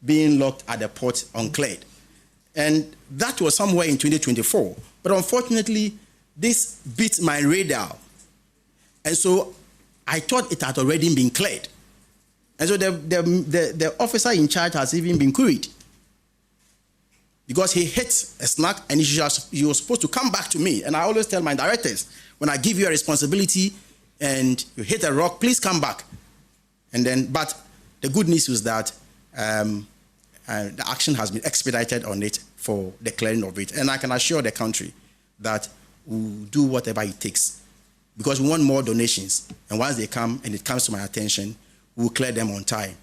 Speaker 9: being locked at the port uncleared. And that was somewhere in 2024. But unfortunately, this beat my radar. And so I thought it had already been cleared. And so the officer in charge has even been queried, because he hit a snag and he was supposed to come back to me. And I always tell my directors, when I give you a responsibility and you hit a rock, please come back. But the good news is that the action has been expedited on it for the clearing of it. And I can assure the country that we'll do whatever it takes, because we want more donations. And once they come and it comes to my attention, we'll clear them on time.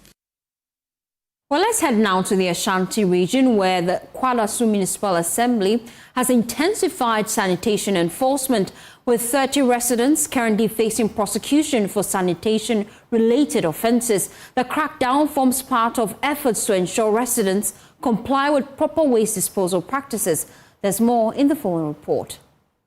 Speaker 5: Well, let's head now to the Ashanti region, where the Kwalasu Municipal Assembly has intensified sanitation enforcement, with 30 residents currently facing prosecution for sanitation-related offences. The crackdown forms part of efforts to ensure residents comply with proper waste disposal practices. There's more in the following report.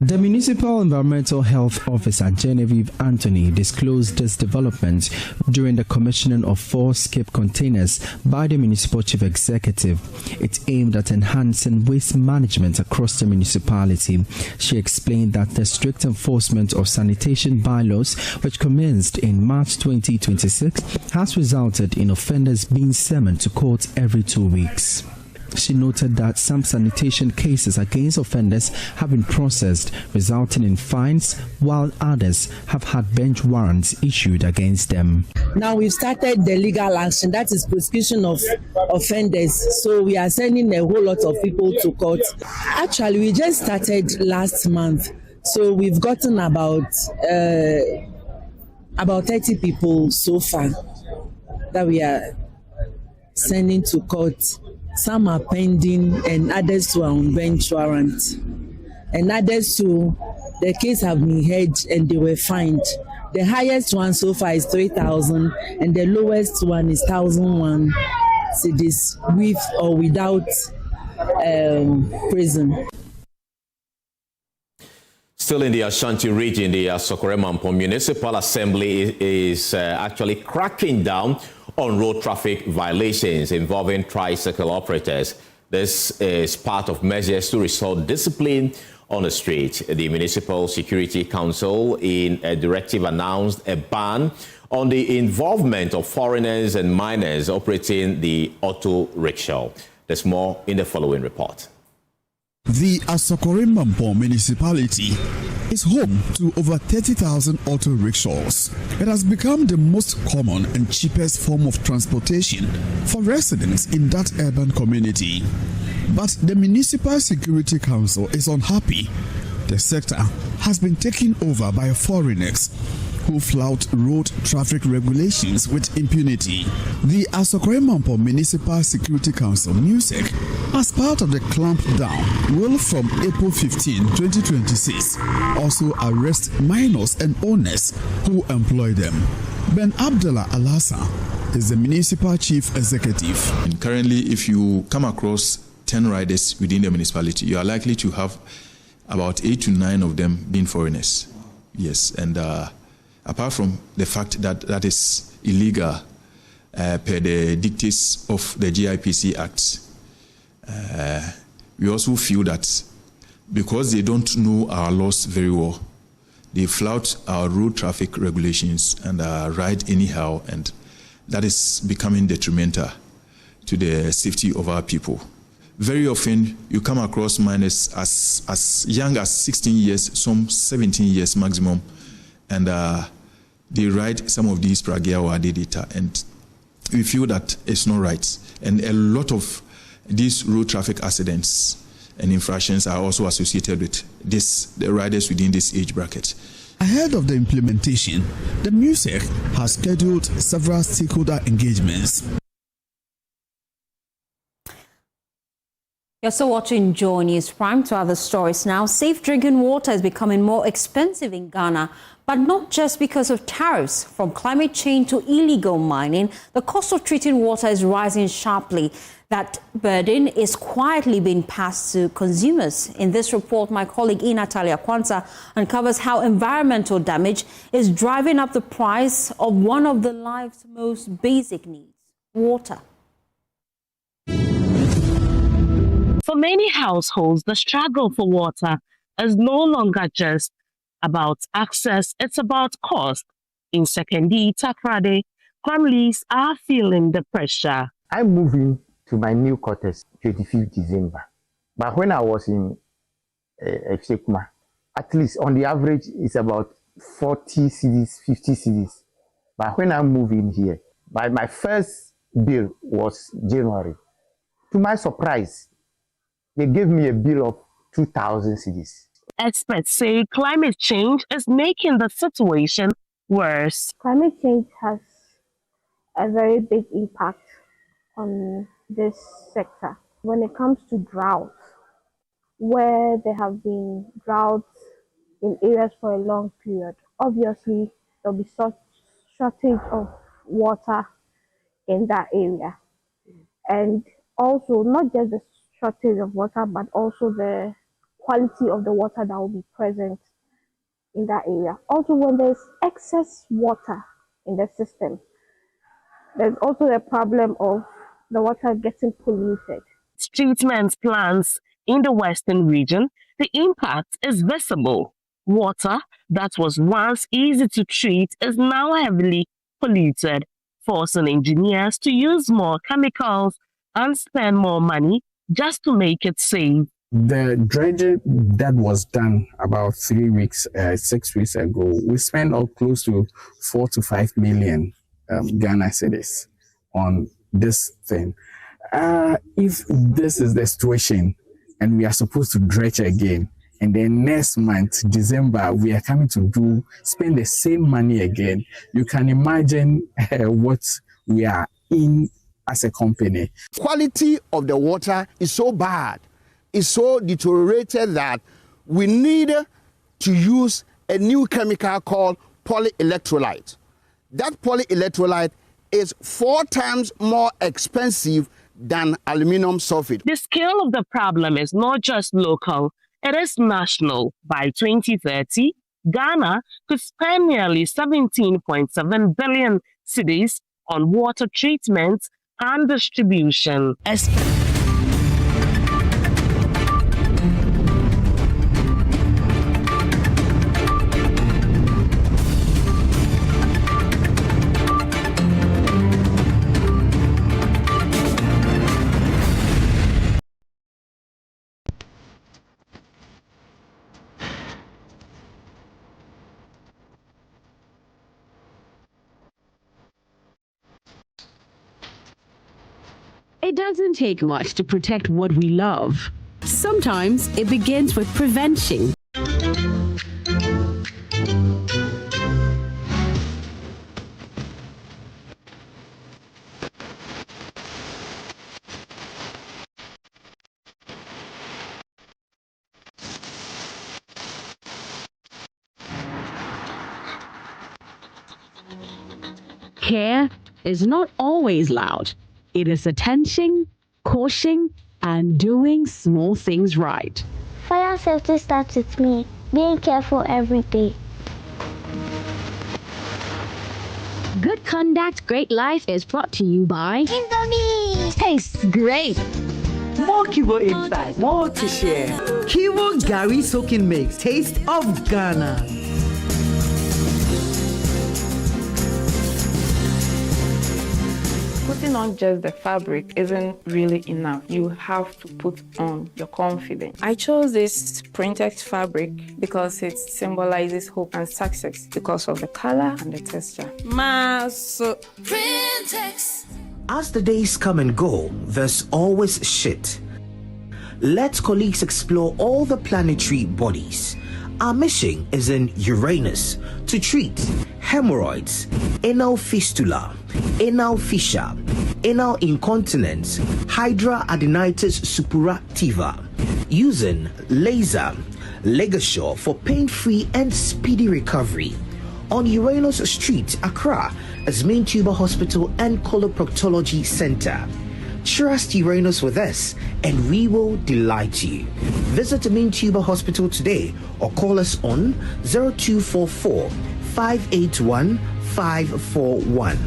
Speaker 10: The Municipal Environmental Health Officer Genevieve Anthony disclosed this development during the commissioning of 4 skip containers by the Municipal Chief Executive. It's aimed at enhancing waste management across the municipality. She explained that the strict enforcement of sanitation bylaws, which commenced in March 2026, has resulted in offenders being summoned to court every 2 weeks. She noted that some sanitation cases against offenders have been processed, resulting in fines, while others have had bench warrants issued against them.
Speaker 11: Now we've started the legal action, that is prosecution of offenders. So we are sending a whole lot of people to court. Actually, we just started last month. So we've gotten about 30 people so far that we are sending to court. Some are pending and others are on bench warrant. And others too, the case have been heard and they were fined. The highest one so far is 3,000 and the lowest one is 1,001 cedis with or without prison.
Speaker 15: Still in the Ashanti region, the Asokore-Mampong Municipal Assembly is actually cracking down on road traffic violations involving tricycle operators. This is part of measures to restore discipline on the street. The Municipal Security Council, in a directive, announced a ban on the involvement of foreigners and minors operating the auto rickshaw. There's more in the following report.
Speaker 12: The Asokore-Mampong municipality is home to over 30,000 auto rickshaws. It has become the most common and cheapest form of transportation for residents in that urban community. But the Municipal Security Council is unhappy. The sector has been taken over by foreigners who flout road traffic regulations with impunity. The Asokore-Mampong Municipal Security Council, MUSEC, as part of the clampdown, will from April 15, 2026, also arrest minors and owners who employ them. Ben Abdullah Alassa is the Municipal Chief Executive.
Speaker 13: And currently, if you come across 10 riders within the municipality, you are likely to have about 8 to 9 of them being foreigners. Yes, and apart from the fact that that is illegal per the dictates of the GIPC Act, we also feel that because they don't know our laws very well, they flout our road traffic regulations and ride anyhow, and that is becoming detrimental to the safety of our people. Very often, you come across minors as young as 16 years, some 17 years maximum, and they ride some of these Pragia or Adedita, and we feel that it's not right. And a lot of these road traffic accidents and infractions are also associated with the riders within this age bracket.
Speaker 12: Ahead of the implementation, the MUSEC has scheduled several stakeholder engagements.
Speaker 5: You're still watching Joy News Prime. To other stories now. Safe drinking water is becoming more expensive in Ghana, but not just because of tariffs. From climate change to illegal mining, the cost of treating water is rising sharply. That burden is quietly being passed to consumers. In this report, my colleague Natalia Kwanza uncovers how environmental damage is driving up the price of one of the life's most basic needs, water.
Speaker 14: For many households, the struggle for water is no longer just about access, it's about cost. In Sekondi, Takrade, families are feeling the pressure.
Speaker 27: I'm moving to my new quarters 25th December. But when I was in Sekuma, at least on the average, it's about 40 cedis, 50 cedis. But when I'm moving here, my first bill was January. To my surprise, they gave me a bill of 2,000 cedis.
Speaker 14: Experts say climate change is making the situation worse.
Speaker 16: Climate change has a very big impact on this sector. When it comes to drought, where there have been droughts in areas for a long period, obviously there'll be such shortage of water in that area. And also not just the shortage of water, but also the quality of the water that will be present in that area. Also, when there's excess water in the system, there's also the problem of the water getting polluted.
Speaker 14: Treatment plants in the western region, the impact is visible. Water that was once easy to treat is now heavily polluted, forcing engineers to use more chemicals and spend more money just to make it safe.
Speaker 3: The dredging that was done about 6 weeks ago, we spent close to 4 to 5 million Ghana cedis on this thing. If this is the situation and we are supposed to dredge again, and then next month, December, we are coming to spend the same money again, you can imagine what we are in as a company.
Speaker 2: Quality of the water is so bad, is so deteriorated that we need to use a new chemical called polyelectrolyte. That polyelectrolyte is 4 times more expensive than aluminum sulfate.
Speaker 14: The scale of the problem is not just local, it is national. By 2030, Ghana could spend nearly 17.7 billion cedis on water treatment and distribution.
Speaker 17: It doesn't take much to protect what we love. Sometimes it begins with prevention. Care is not always loud. It is attention, caution, and doing small things right.
Speaker 18: Fire safety starts with me, being careful every day.
Speaker 17: Good Conduct, Great Life is brought to you by
Speaker 18: Indomie.
Speaker 17: Tastes great.
Speaker 19: More Kivo inside, more to share. Kivo Gary Soaking Mix, Taste of Ghana.
Speaker 20: Putting on just the fabric isn't really enough. You have to put on your confidence. I chose this printed fabric because it symbolizes hope and success because of the color and the texture.
Speaker 21: Printex. As the days come and go, there's always shit. Let colleagues explore all the planetary bodies. Our mission is in Uranus to treat hemorrhoids, anal fistula, anal fissure, anal incontinence, hydradenitis suppurativa, using laser ligature for pain-free and speedy recovery. On Uranus Street, Accra, as Main Tuber Hospital and Coloproctology Center. Trust Uranus with us, and we will delight you. Visit Main Tuber Hospital today or call us on 0244 581 541.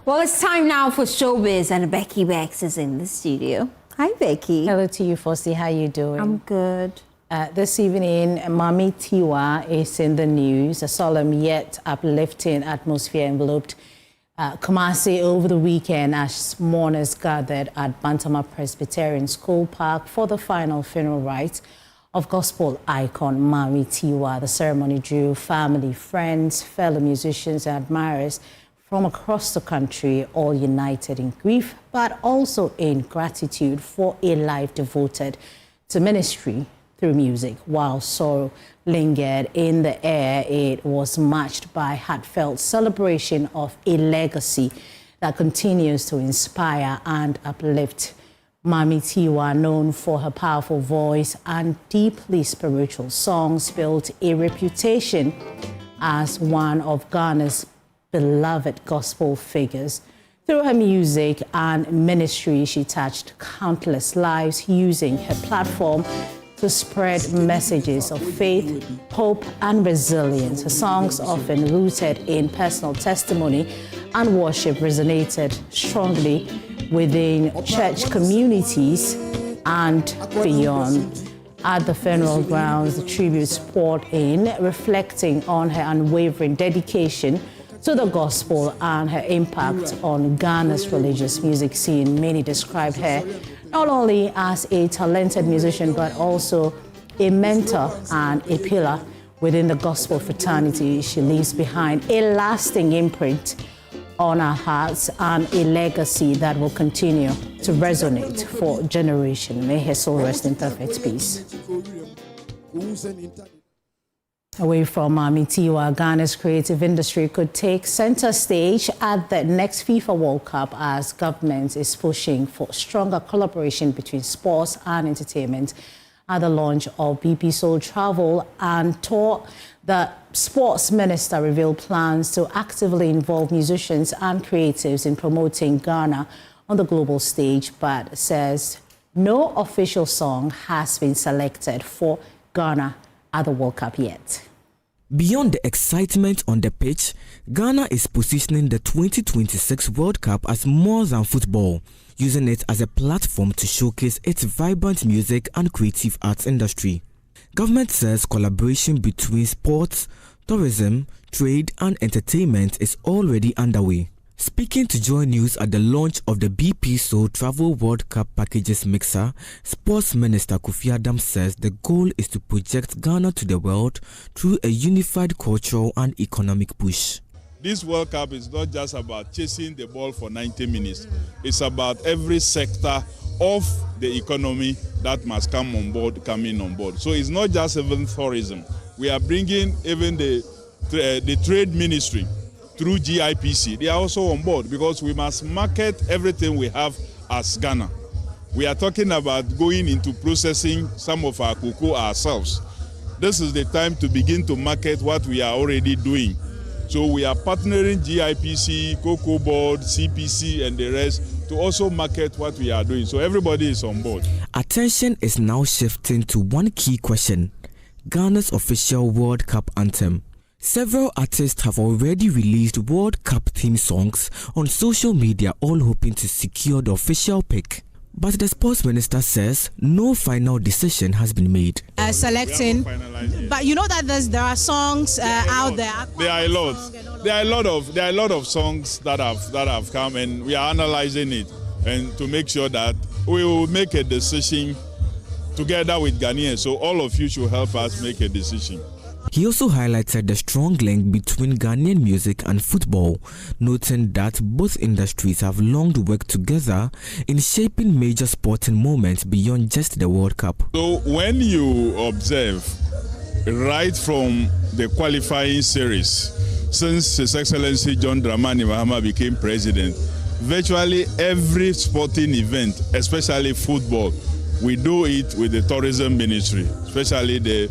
Speaker 5: Well, it's time now for Showbiz, and Becky Bex is in the studio. Hi, Becky.
Speaker 22: Hello to you, Fossey. How you doing?
Speaker 5: I'm good.
Speaker 22: This evening, Mami Tiwa is in the news. A solemn yet uplifting atmosphere enveloped Kumasi over the weekend as mourners gathered at Bantama Presbyterian School Park for the final funeral rites of gospel icon Mami Tiwa. The ceremony drew family, friends, fellow musicians, and admirers from across the country, all united in grief, but also in gratitude for a life devoted to ministry through music. While sorrow lingered in the air, it was matched by heartfelt celebration of a legacy that continues to inspire and uplift Mami Tiwa, known for her powerful voice and deeply spiritual songs, built a reputation as one of Ghana's beloved gospel figures. Through her music and ministry, she touched countless lives, using her platform to spread messages of faith, hope, and resilience. Her songs, often rooted in personal testimony and worship, resonated strongly within church communities and beyond. At the funeral grounds, the tributes poured in, reflecting on her unwavering dedication to the gospel and her impact on Ghana's religious music scene. Many described her not only as a talented musician, but also a mentor and a pillar within the gospel fraternity. She leaves behind a lasting imprint on our hearts and a legacy that will continue to resonate for generations. May her soul rest in perfect peace. Away from Mami Tiwa, Ghana's creative industry could take center stage at the next FIFA World Cup as government is pushing for stronger collaboration between sports and entertainment. At the launch of BP Soul Travel and Tour, the sports minister revealed plans to actively involve musicians and creatives in promoting Ghana on the global stage, but says no official song has been selected for Ghana at the World Cup yet.
Speaker 1: Beyond the excitement on the pitch, Ghana is positioning the 2026 World Cup as more than football, using it as a platform to showcase its vibrant music and creative arts industry. Government says collaboration between sports, tourism, trade and entertainment is already underway. Speaking to Joy News at the launch of the BP Soul Travel World Cup Packages Mixer, Sports Minister Akufo-Addo says the goal is to project Ghana to the world through a unified cultural and economic push.
Speaker 4: This World Cup is not just about chasing the ball for 90 minutes. It's about every sector of the economy that must coming on board. So it's not just even tourism. We are bringing even the trade ministry through GIPC. They are also on board because we must market everything we have as Ghana. We are talking about going into processing some of our cocoa ourselves. This is the time to begin to market what we are already doing. So we are partnering GIPC, Cocoa Board, CPC and the rest to also market what we are doing. So everybody is on board.
Speaker 1: Attention is now shifting to one key question: Ghana's official World Cup anthem. Several artists have already released World Cup theme songs on social media, all hoping to secure the official pick. But the sports minister says no final decision has been made.
Speaker 6: Selecting, but you know that there are songs out there.
Speaker 4: There are a lot. There are a lot of songs that have come, and we are analyzing it, and to make sure that we will make a decision together with Ghanaians. So all of you should help us make a decision.
Speaker 1: He also highlighted the strong link between Ghanaian music and football, noting that both industries have long worked together in shaping major sporting moments beyond just the World Cup.
Speaker 4: So when you observe, right from the qualifying series, since His Excellency John Dramani Mahama became president, virtually every sporting event, especially football, we do it with the tourism ministry, especially the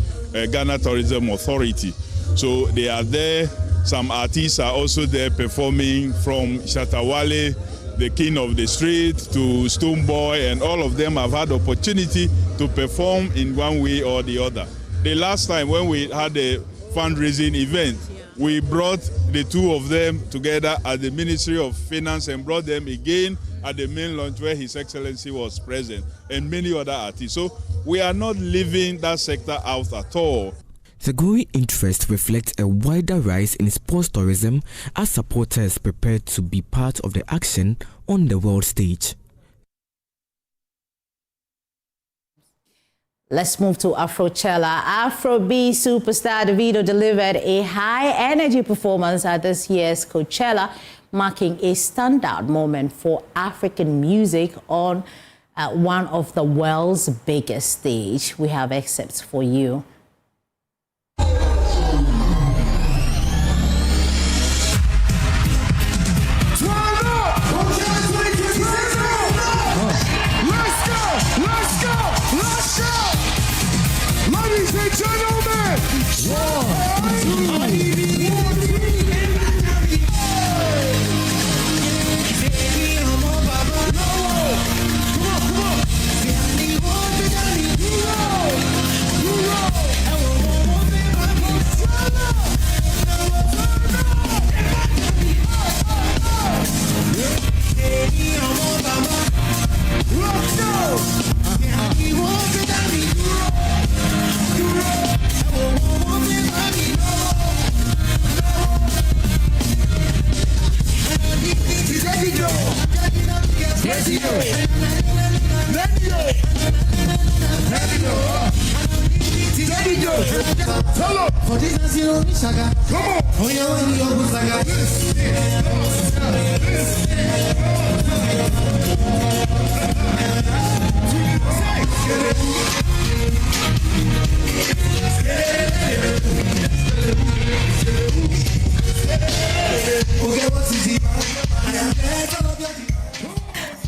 Speaker 4: Ghana Tourism Authority. So they are there. Some artists are also there performing, from Shatawale, the King of the Street, to Stoneboy, and all of them have had opportunity to perform in one way or the other. The last time when we had a fundraising event, we brought the two of them together at the Ministry of Finance and brought them again at the main launch where His Excellency was present, and many other artists. So we are not leaving that sector out at all.
Speaker 1: The growing interest reflects a wider rise in sports tourism as supporters prepare to be part of the action on the world stage.
Speaker 22: Let's move to Afrochella. Afrobeat superstar Davido delivered a high-energy performance at this year's Coachella, marking a standout moment for African music on one of the world's biggest stage. We have excerpts for you.
Speaker 23: Let's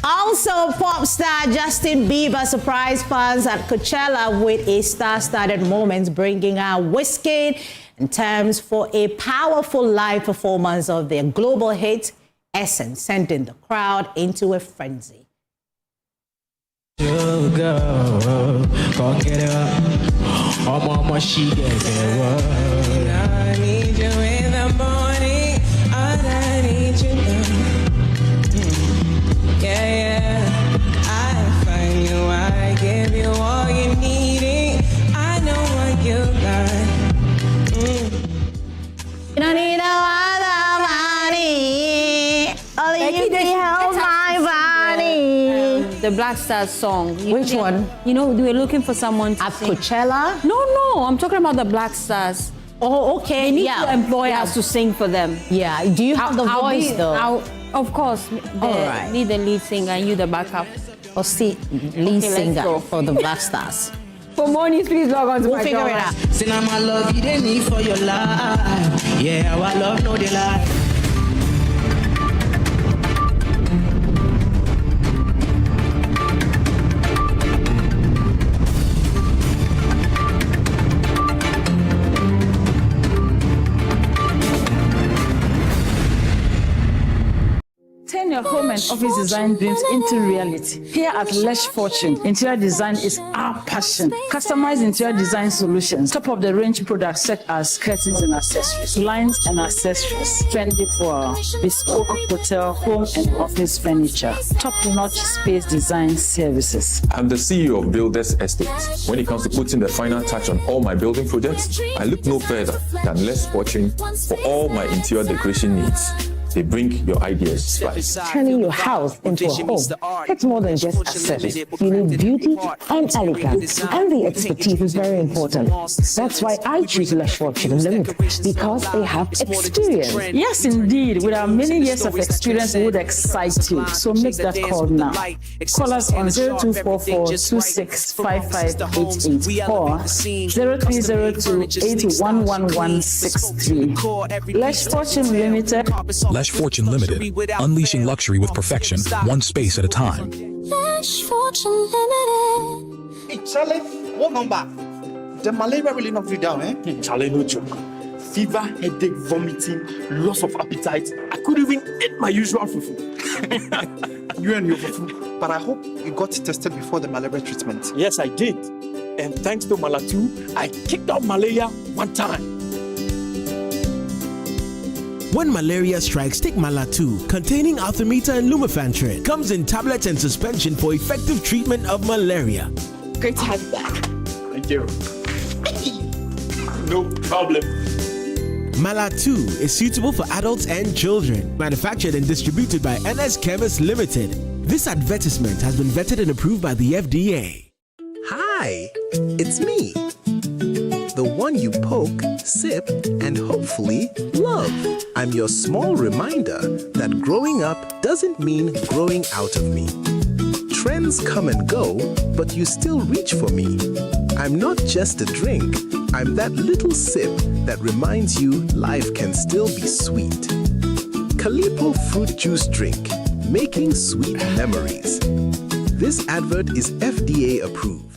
Speaker 22: Also, pop star Justin Bieber surprised fans at Coachella with a star-studded moment, bringing out Whiskey in terms for a powerful live performance of their global hit, Essence, sending the crowd into a frenzy.
Speaker 7: You go, go get it up. Oh, mama, she gets it up. I need you in the morning. I need you now. Yeah, I find you, I give you all you need. I know what you got.
Speaker 22: You don't need no other money. Only you can help my body.
Speaker 5: The Black Stars song.
Speaker 22: Which one?
Speaker 5: You know, we were looking for someone to
Speaker 22: At
Speaker 5: sing.
Speaker 22: Coachella?
Speaker 5: No, I'm talking about the Black Stars.
Speaker 22: Oh, okay.
Speaker 5: They need to employ us to sing for them.
Speaker 22: Yeah. Do you have the voice though?
Speaker 5: Of course. Need the lead singer and you the backup.
Speaker 22: Or see lead singer for the Black Stars.
Speaker 5: For more news, please log on to
Speaker 22: We'll figure it out.
Speaker 7: Say now my love you didn't need for your life. Yeah, our love no delight.
Speaker 8: Turn your home and office design dreams into reality. Here at Lesh Fortune, interior design is our passion. Customized interior design solutions, top of the range products such as curtains and accessories, blinds and accessories, trendy for bespoke hotel, home and office furniture, top-notch space design services.
Speaker 9: I'm the CEO of Builders Estates. When it comes to putting the final touch on all my building projects, I look no further than Lesh Fortune for all my interior decoration needs. They bring your ideas to life.
Speaker 23: Turning your house into a home. It's more than just accessories. You need beauty and elegance, and the expertise is very important. That's why I choose Lesh Fortune Limited, because they have experience.
Speaker 8: Yes, indeed. With our many years of experience, we would excite you. So make that call now. Call us on 0244 265588 or 0302 811163. Lesh Fortune Limited.
Speaker 24: Lesh Fortune Limited, unleashing luxury with perfection, one space at a time.
Speaker 25: Lesh Fortune Limited.
Speaker 26: Hey, Charlie, what number? The malaria really knocked you down, eh?
Speaker 28: Charlie, no joke. Fever, headache, vomiting, loss of appetite. I couldn't even eat my usual fufu.
Speaker 26: You and your fufu. But I hope you got tested before the malaria treatment.
Speaker 28: Yes, I did. And thanks to Malatu, I kicked out malaria one time.
Speaker 29: When malaria strikes, take Malatu, containing artemether and lumefantrine. Comes in tablets and suspension for effective treatment of malaria.
Speaker 28: Great to have you back. Thank you. No problem.
Speaker 29: Malatu is suitable for adults and children. Manufactured and distributed by NS Chemist Limited. This advertisement has been vetted and approved by the FDA.
Speaker 30: Hi, it's me. The one you poke, sip, and hopefully love. I'm your small reminder that growing up doesn't mean growing out of me. Trends come and go, but you still reach for me. I'm not just a drink, I'm that little sip that reminds you life can still be sweet. Calipo fruit juice drink, making sweet memories. This advert is FDA approved.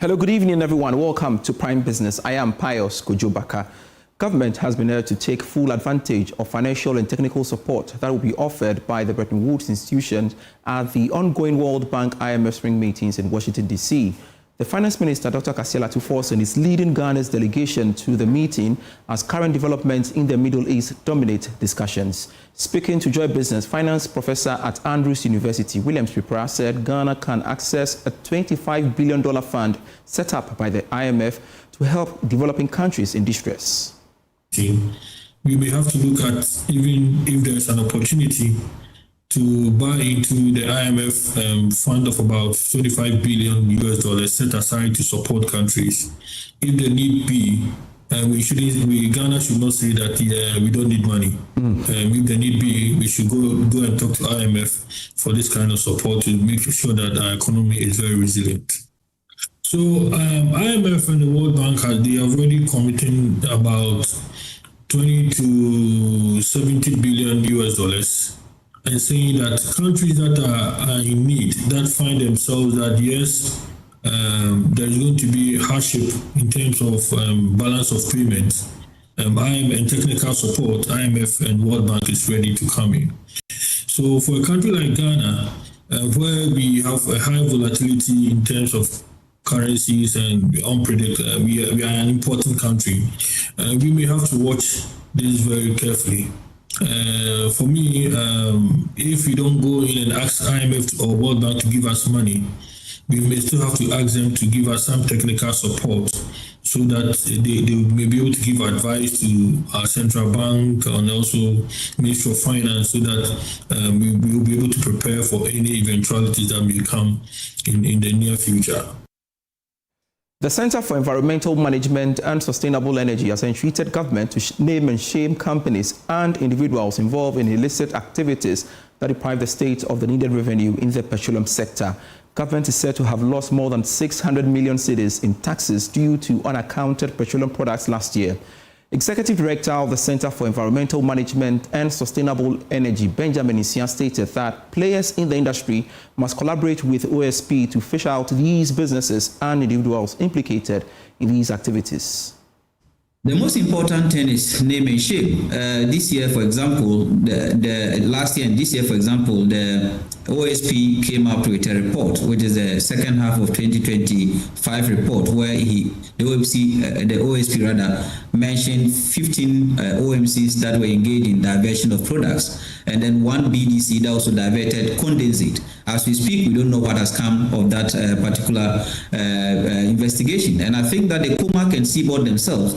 Speaker 31: Hello, good evening, everyone. Welcome to Prime Business. I am Pius Kojobaka. Government has been able to take full advantage of financial and technical support that will be offered by the Bretton Woods institutions at the ongoing World Bank IMF spring meetings in Washington, D.C. The Finance Minister, Dr. Kasiel Atuforson, is leading Ghana's delegation to the meeting as current developments in the Middle East dominate discussions. Speaking to Joy Business, Finance Professor at Andrews University, Williams Pripra, said Ghana can access a $25 billion fund set up by the IMF to help developing countries in distress.
Speaker 2: We may have to look at, even if there's an opportunity, to buy into the IMF fund of about $25 billion set aside to support countries. If the need be, Ghana should not say that we don't need money. If the need be, we should go and talk to IMF for this kind of support to make sure that our economy is very resilient. So IMF and the World Bank, they are already committing about 20 to 70 billion US, and saying that countries that are in need, that find themselves that yes, there's going to be hardship in terms of balance of payments, IMF and technical support, IMF and World Bank is ready to come in. So for a country like Ghana, where we have a high volatility in terms of currencies and unpredictable, we are an important country, we may have to watch this very carefully. For me, if we don't go in and ask IMF or World Bank to give us money, we may still have to ask them to give us some technical support so that they may be able to give advice to our central bank and also Ministry of Finance so that we will be able to prepare for any eventualities that may come in the near future.
Speaker 31: The Center for Environmental Management and Sustainable Energy has entreated government to name and shame companies and individuals involved in illicit activities that deprive the state of the needed revenue in the petroleum sector. Government is said to have lost more than 600 million cedis in taxes due to unaccounted petroleum products last year. Executive Director of the Center for Environmental Management and Sustainable Energy, Benjamin Isian, stated that players in the industry must collaborate with OSP to fish out these businesses and individuals implicated in these activities.
Speaker 3: The most important thing is name and shame. This year, for example, last year and this year, for example, the OSP came up with a report, which is the second half of 2025 report, where the OSP mentioned 15 OMCs that were engaged in diversion of products, and then one BDC that also diverted condensate. As we speak, we don't know what has come of that particular investigation, and I think that the COMAC and Seaboard themselves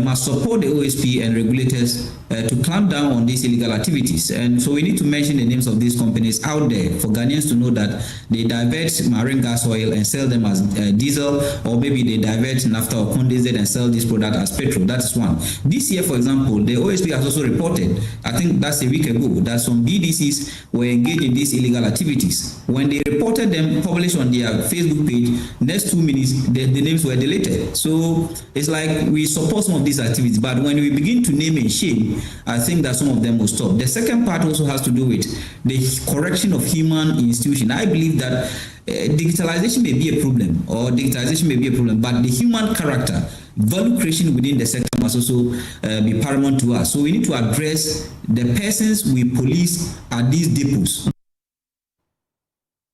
Speaker 3: must support the OSP and regulators to clamp down on these illegal activities. And so we need to mention the names of these companies out there for Ghanaians to know that they divert marine gas oil and sell them as diesel, or maybe they divert naphtha or condensate and sell this product as petrol. That's one. This year, for example, the OSP has also reported, I think that's a week ago, that some BDCs were engaged in these illegal activities. When they reported them, published on their Facebook page, next 2 minutes, the names were deleted. So it's like we support some of these activities, but when we begin to name and shame, I think that some of them will stop. The second part also has to do with the correction of human institution. I believe that digitalization may be a problem, but the human character, value creation within the sector must also be paramount to us. So we need to address the persons we police at these depots.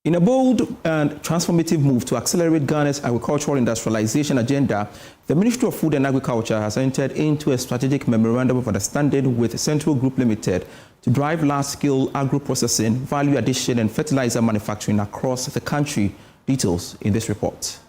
Speaker 31: In a bold and transformative move to accelerate Ghana's agricultural industrialization agenda, the Ministry of Food and Agriculture has entered into a strategic memorandum of understanding with Central Group Limited to drive large-scale agro-processing, value addition and fertilizer manufacturing across the country. Details in this report.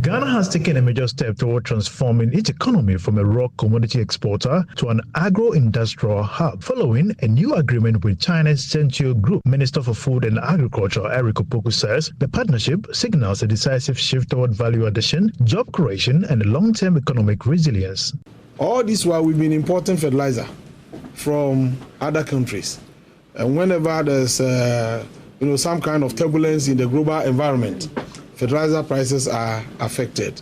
Speaker 10: Ghana has taken a major step toward transforming its economy from a raw commodity exporter to an agro-industrial hub, following a new agreement with China's Central Group. Minister for Food and Agriculture, Eric Opoku, says the partnership signals a decisive shift toward value addition, job creation, and long-term economic resilience.
Speaker 11: All this while we've been importing fertilizer from other countries, and whenever there's some kind of turbulence in the global environment, fertilizer prices are affected.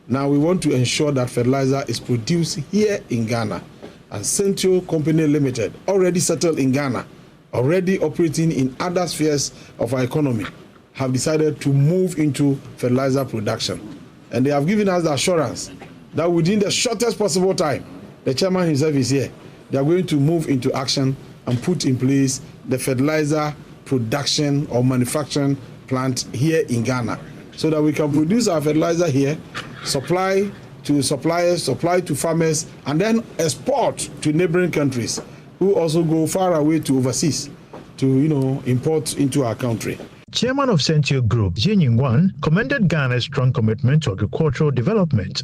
Speaker 11: Now we want to ensure that fertilizer is produced here in Ghana, and Central Company Limited, already settled in Ghana, already operating in other spheres of our economy, have decided to move into fertilizer production. And they have given us the assurance that within the shortest possible time, the chairman himself is here, they are going to move into action and put in place the fertilizer production or manufacturing plant here in Ghana. so that we can produce our fertilizer here, supply to suppliers, supply to farmers, and then export to neighboring countries who also go far away to overseas to, import into our country.
Speaker 10: Chairman of Sentio Group, Jin Yingwan, commended Ghana's strong commitment to agricultural development.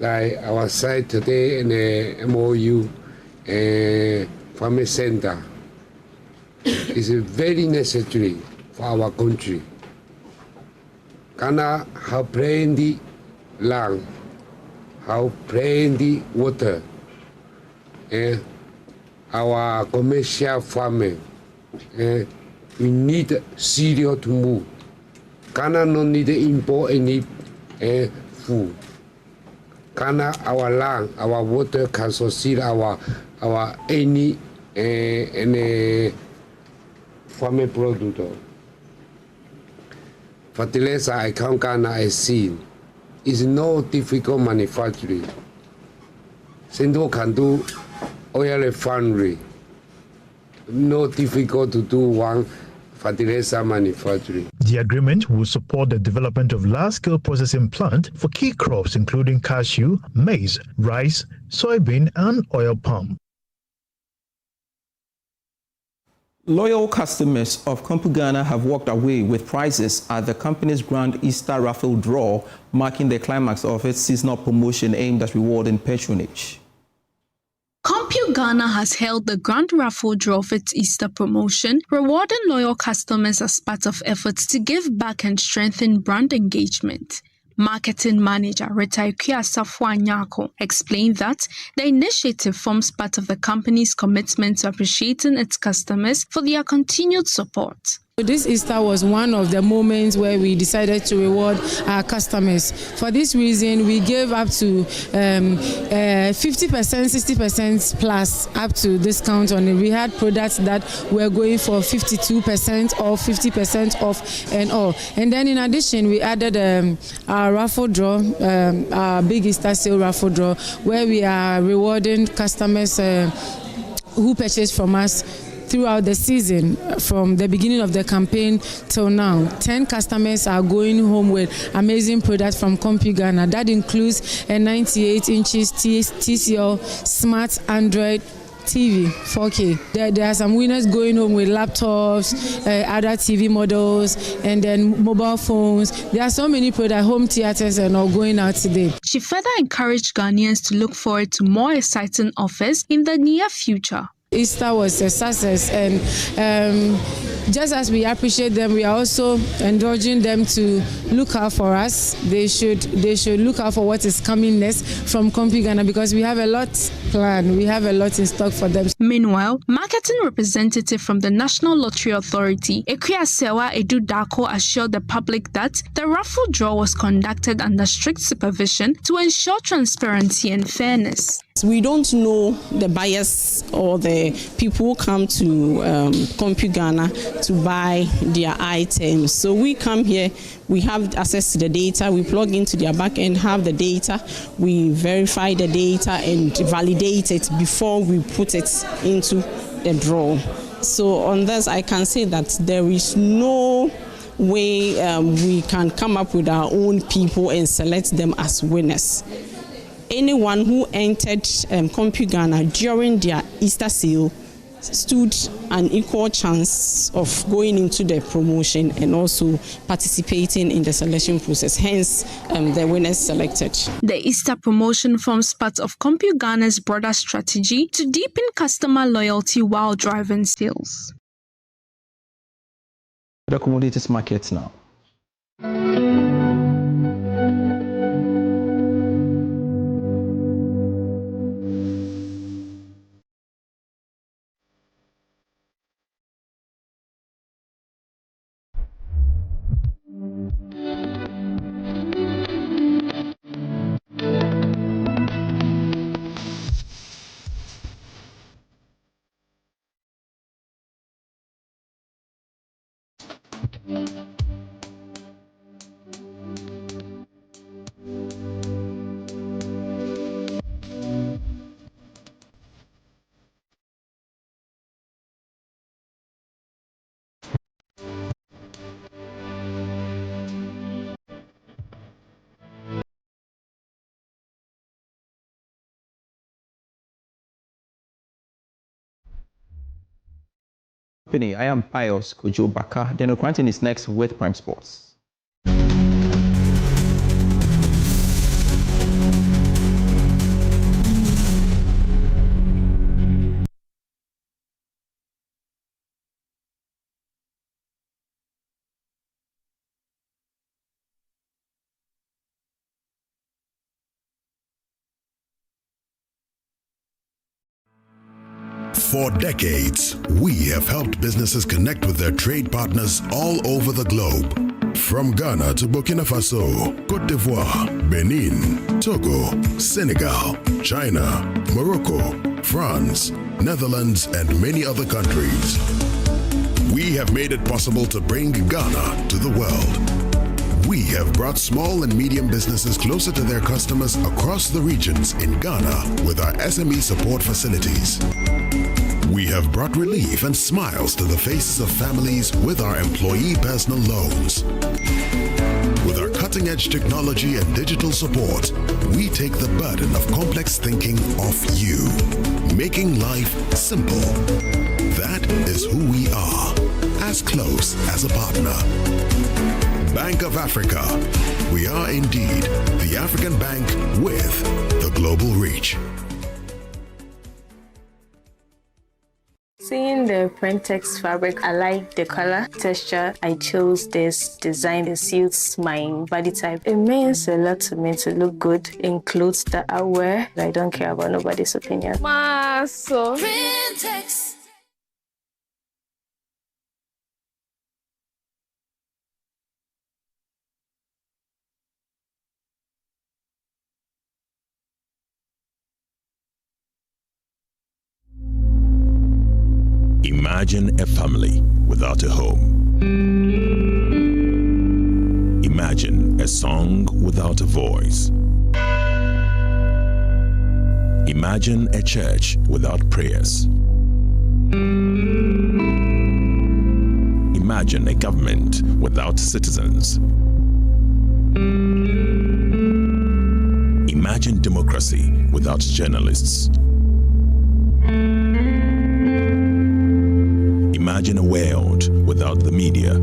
Speaker 12: Like our site today in the MOU farming center is very necessary for our country. Ghana have plenty land, have plenty water, and our commercial farming. We need cereal to move. Ghana no need to import any food. Ghana, our land, our water can sustain our any farming product. Fertilizer I count Ghana as seen is no difficult manufacturing. Sendo can do oil refinery. No difficult to do one fertilizer manufacturing.
Speaker 10: The agreement will support the development of large-scale processing plant for key crops including cashew, maize, rice, soybean, and oil palm.
Speaker 31: Loyal customers of Ghana have walked away with prizes at the company's Grand Easter Raffle Draw, marking the climax of its seasonal promotion aimed at rewarding patronage.
Speaker 13: Ghana has held the Grand Raffle Draw of its Easter promotion, rewarding loyal customers as part of efforts to give back and strengthen brand engagement. Marketing manager Rita Akufo-Addo explained that the initiative forms part of the company's commitment to appreciating its customers for their continued support.
Speaker 14: This Easter was one of the moments where we decided to reward our customers. For this reason, we gave up to 50%, 60% plus up to discount on it. We had products that were going for 52% or 50% off and all. And then in addition, we added our raffle draw, our big Easter sale raffle draw, where we are rewarding customers who purchase from us throughout the season, from the beginning of the campaign till now. 10 customers are going home with amazing products from Ghana. That includes a 98 inches TCL Smart Android TV 4K. There are some winners going home with laptops, other TV models, and then mobile phones. There are so many products, home theaters, and all going out today.
Speaker 13: She further encouraged Ghanaians to look forward to more exciting offers in the near future.
Speaker 14: Easter was a success, and just as we appreciate them, we are also encouraging them to look out for us. They should look out for what is coming next from Ghana, because we have a lot planned. We have a lot in stock for them.
Speaker 13: Meanwhile, marketing representative from the National Lottery Authority, Edu Dako, assured the public that the raffle draw was conducted under strict supervision to ensure transparency and fairness.
Speaker 15: We don't know the buyers or the people who come to Ghana to buy their items. So we come here, we have access to the data, we plug into their back end, have the data, we verify the data and validate it before we put it into the draw. So on this, I can say that there is no way we can come up with our own people and select them as winners. Anyone who entered Ghana during their Easter sale stood an equal chance of going into the promotion and also participating in the selection process. Hence, the winners selected.
Speaker 13: The Easter promotion forms part of Ghana's broader strategy to deepen customer loyalty while driving sales.
Speaker 31: The commodities markets now. company. I am Pius Kojo Baka. Daniel Cranton is next with Prime Sports.
Speaker 1: For decades, we have helped businesses connect with their trade partners all over the globe. From Ghana to Burkina Faso, Côte d'Ivoire, Benin, Togo, Senegal, China, Morocco, France, Netherlands, and many other countries. We have made it possible to bring Ghana to the world. We have brought small and medium businesses closer to their customers across the regions in Ghana with our SME support facilities. We have brought relief and smiles to the faces of families with our employee personal loans. With our cutting-edge technology and digital support, we take the burden of complex thinking off you, making life simple. That is who we are, as close as a partner. Bank of Africa. We are indeed the African bank with the global reach.
Speaker 4: Seeing the Prentex fabric, I like the color, texture. I chose this design. It suits my body type. It means a lot to me to look good in clothes that I wear. I don't care about nobody's opinion.
Speaker 25: Maso. Prentex.
Speaker 5: Imagine a family without a home. Imagine a song without a voice. Imagine a church without prayers. Imagine a government without citizens. Imagine democracy without journalists. Imagine a world without the media.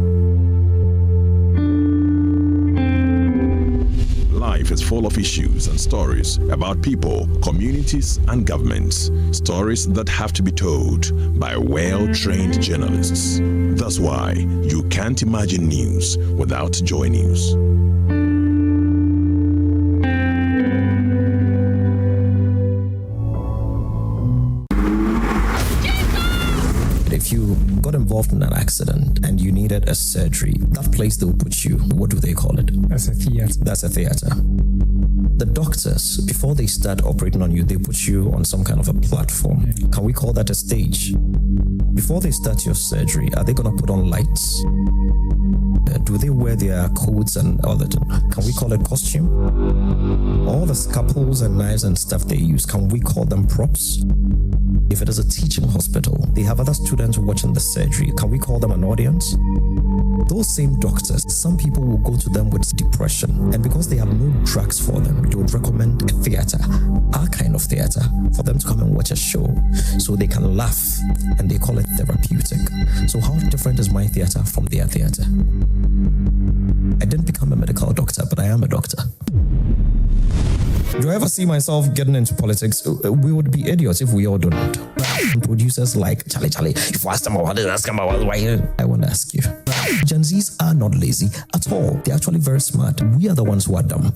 Speaker 5: Life is full of issues and stories about people, communities, and governments. Stories that have to be told by well-trained journalists. That's why you can't imagine news without Joy News.
Speaker 6: If you got involved in an accident and you needed a surgery, that place they'll put you, what do they call it?
Speaker 16: That's a theater.
Speaker 6: That's a theater. The doctors, before they start operating on you, they put you on some kind of a platform. Can we call that a stage? Before they start your surgery, are they going to put on lights? Do they wear their coats and all that? Can we call it costume? All the scalpels and knives and stuff they use, can we call them props? If it is a teaching hospital, they have other students watching the surgery. Can we call them an audience? Those same doctors, some people will go to them with depression, and because they have no drugs for them, they would recommend a theater, our kind of theater, for them to come and watch a show so they can laugh, and they call it therapeutic. So how different is my theater from their theater? I didn't become a medical doctor, but I am a doctor. Do I ever see myself getting into politics? We would be idiots if we all don't. Producers like, Charlie, if I ask them about it, ask them about why. I want to ask you. Gen Zs are not lazy at all. They're actually very smart. We are the ones who are dumb.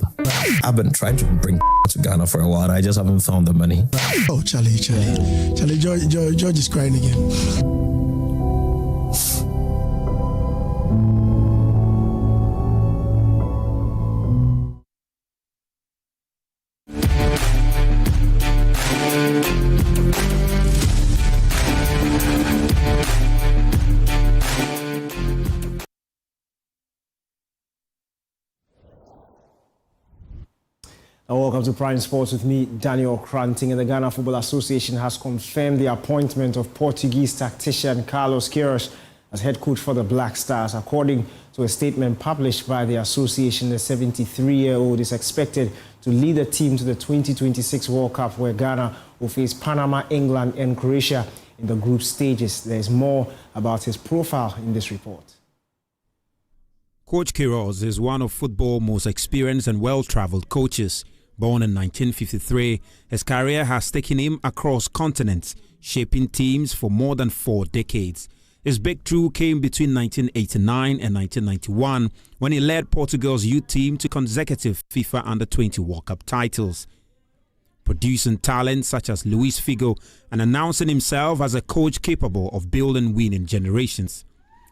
Speaker 6: I've been trying to bring to Ghana for a while. I just haven't found the money.
Speaker 16: Oh, Charlie, George is crying again.
Speaker 17: And welcome to Prime Sports with me, Daniel Cranting. And the Ghana Football Association has confirmed the appointment of Portuguese tactician Carlos Queiroz as head coach for the Black Stars. According to a statement published by the association, the 73-year-old is expected to lead the team to the 2026 World Cup, where Ghana will face Panama, England, and Croatia in the group stages. There's more about his profile in this report.
Speaker 7: Coach Queiroz is one of football's most experienced and well-traveled coaches. Born in 1953, his career has taken him across continents, shaping teams for more than 4 decades. His breakthrough came between 1989 and 1991 when he led Portugal's youth team to consecutive FIFA Under-20 World Cup titles. Producing talents such as Luis Figo and announcing himself as a coach capable of building winning generations.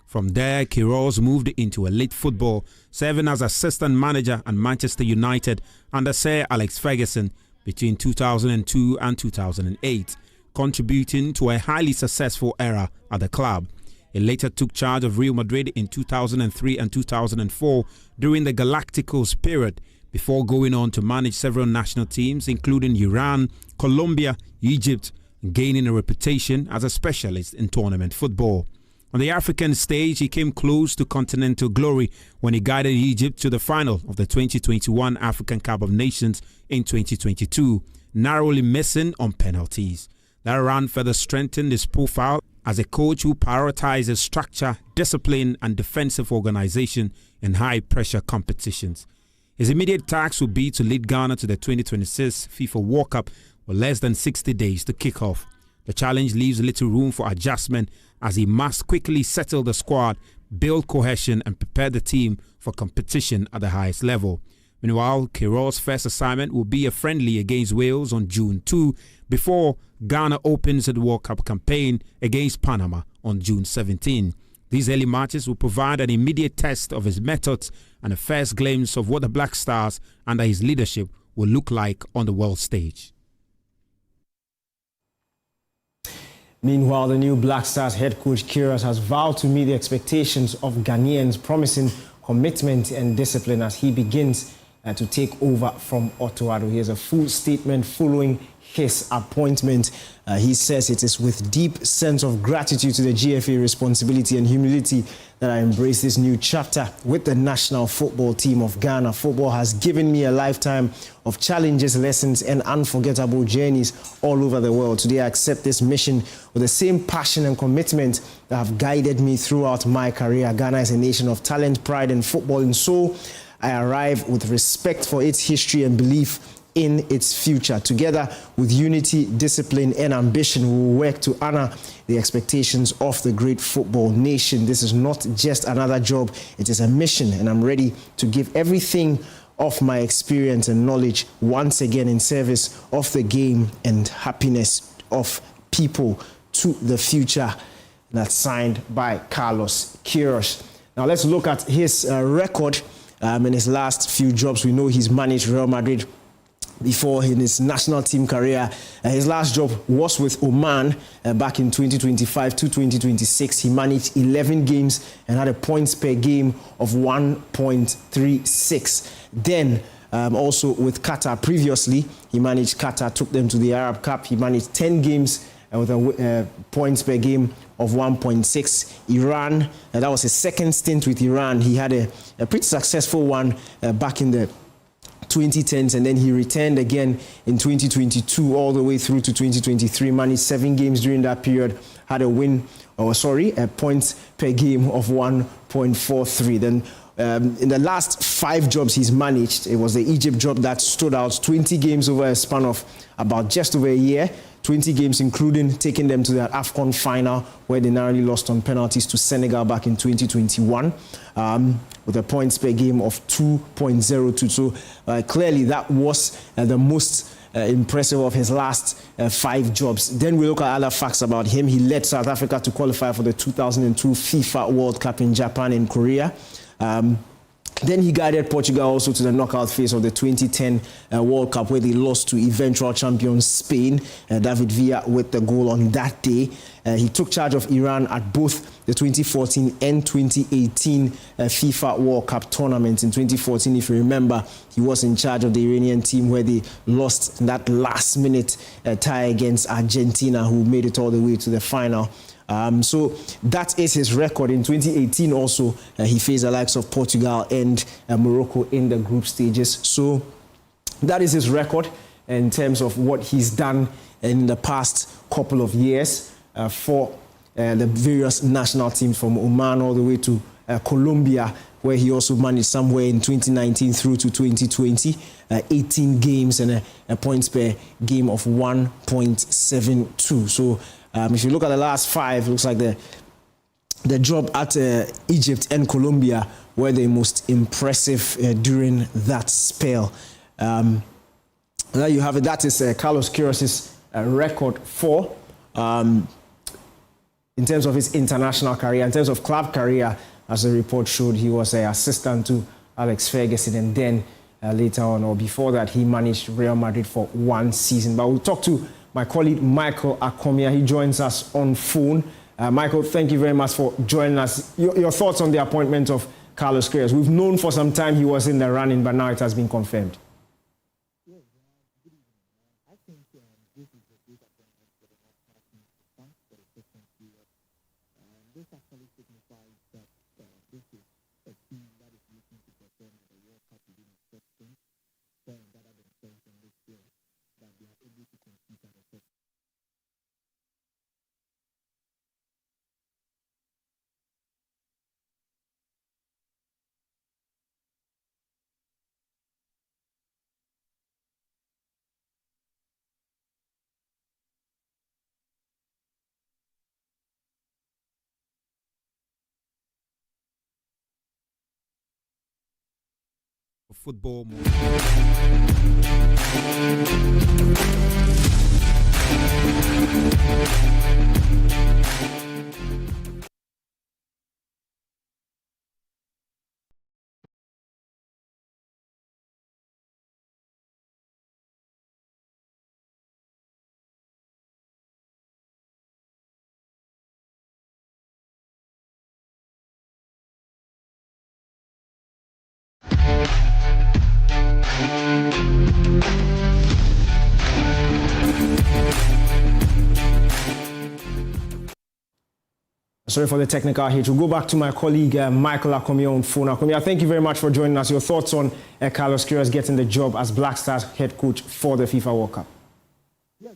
Speaker 7: From there, Queiroz moved into elite football, serving as assistant manager at Manchester United under Sir Alex Ferguson between 2002 and 2008, contributing to a highly successful era at the club. He later took charge of Real Madrid in 2003 and 2004 during the Galacticos period, before going on to manage several national teams including Iran, Colombia, Egypt, gaining a reputation as a specialist in tournament football. On the African stage, he came close to continental glory when he guided Egypt to the final of the 2021 African Cup of Nations in 2022, narrowly missing on penalties. That run further strengthened his profile as a coach who prioritizes structure, discipline, and defensive organization in high-pressure competitions. His immediate task would be to lead Ghana to the 2026 FIFA World Cup with less than 60 days to kick off. The challenge leaves little room for adjustment as he must quickly settle the squad, build cohesion, and prepare the team for competition at the highest level. Meanwhile, Queiroz's first assignment will be a friendly against Wales on June 2 before Ghana opens the World Cup campaign against Panama on June 17. These early matches will provide an immediate test of his methods and a first glimpse of what the Black Stars under his leadership will look like on the world stage.
Speaker 17: Meanwhile, the new Black Stars head coach Queiroz has vowed to meet the expectations of Ghanaians, promising commitment and discipline as he begins to take over from Akufo-Addo. Here's a full statement following his appointment. He says, "It is with deep sense of gratitude to the GFA, responsibility and humility that I embrace this new chapter with the national football team of Ghana. Football has given me a lifetime of challenges, lessons and unforgettable journeys all over the world. Today I accept this mission with the same passion and commitment that have guided me throughout my career. Ghana is a nation of talent, pride and football, and so I arrive with respect for its history and belief in its future. Together with unity, discipline and ambition, we will work to honor the expectations of the great football nation. This is not just another job, it is a mission, and I'm ready to give everything of my experience and knowledge once again in service of the game and happiness of people to the future." That's signed by Carlos Queiroz. Now let's look at his record in his last few jobs. We know he's managed Real Madrid before in his national team career. His last job was with Oman back in 2025 to 2026. He managed 11 games and had a points per game of 1.36. Then also with Qatar previously, he managed Qatar, took them to the Arab Cup. He managed 10 games with a points per game of 1.6. Iran, that was his second stint with Iran. He had a pretty successful one back in the 2010s, and then he returned again in 2022 all the way through to 2023, managed 7 games during that period, had a points per game of 1.43. Then in the last 5 jobs he's managed, it was the Egypt job that stood out. 20 games over a span of about just over a year, 20 games including taking them to that AFCON final where they narrowly lost on penalties to Senegal back in 2021. With a points per game of 2.02. So clearly that was the most impressive of his last 5 jobs. Then we look at other facts about him. He led South Africa to qualify for the 2002 FIFA World Cup in Japan and Korea. Then he guided Portugal also to the knockout phase of the 2010 World Cup, where they lost to eventual champions Spain. David Villa with the goal on that day. He took charge of Iran at both the 2014 and 2018 FIFA World Cup tournaments. In 2014, if you remember, he was in charge of the Iranian team where they lost that last-minute tie against Argentina, who made it all the way to the final. So that is his record. In 2018 also, he faced the likes of Portugal and Morocco in the group stages. So that is his record in terms of what he's done in the past couple of years. for the various national teams from Oman all the way to Colombia, where he also managed somewhere in 2019 through to 2020, 18 games and a points per game of 1.72. So if you look at the last 5, it looks like the job at Egypt and Colombia were the most impressive during that spell. There you have it. That is Carlos Queiroz' record 4 in terms of his international career. In terms of club career, as the report showed, he was an assistant to Alex Ferguson, and then later on, or before that, he managed Real Madrid for 1 season. But we'll talk to my colleague Michael Akomia. He joins us on phone. Michael, thank you very much for joining us. Your thoughts on the appointment of Carlos Queiroz? We've known for some time he was in the running, but now it has been confirmed.
Speaker 7: Football.
Speaker 17: Sorry for the technical hitch. We'll go back to my colleague Michael Akomia on phone. Akomia, thank you very much for joining us. Your thoughts on Carlos Queiroz getting the job as Black Stars head coach for the FIFA World Cup?
Speaker 8: Yes,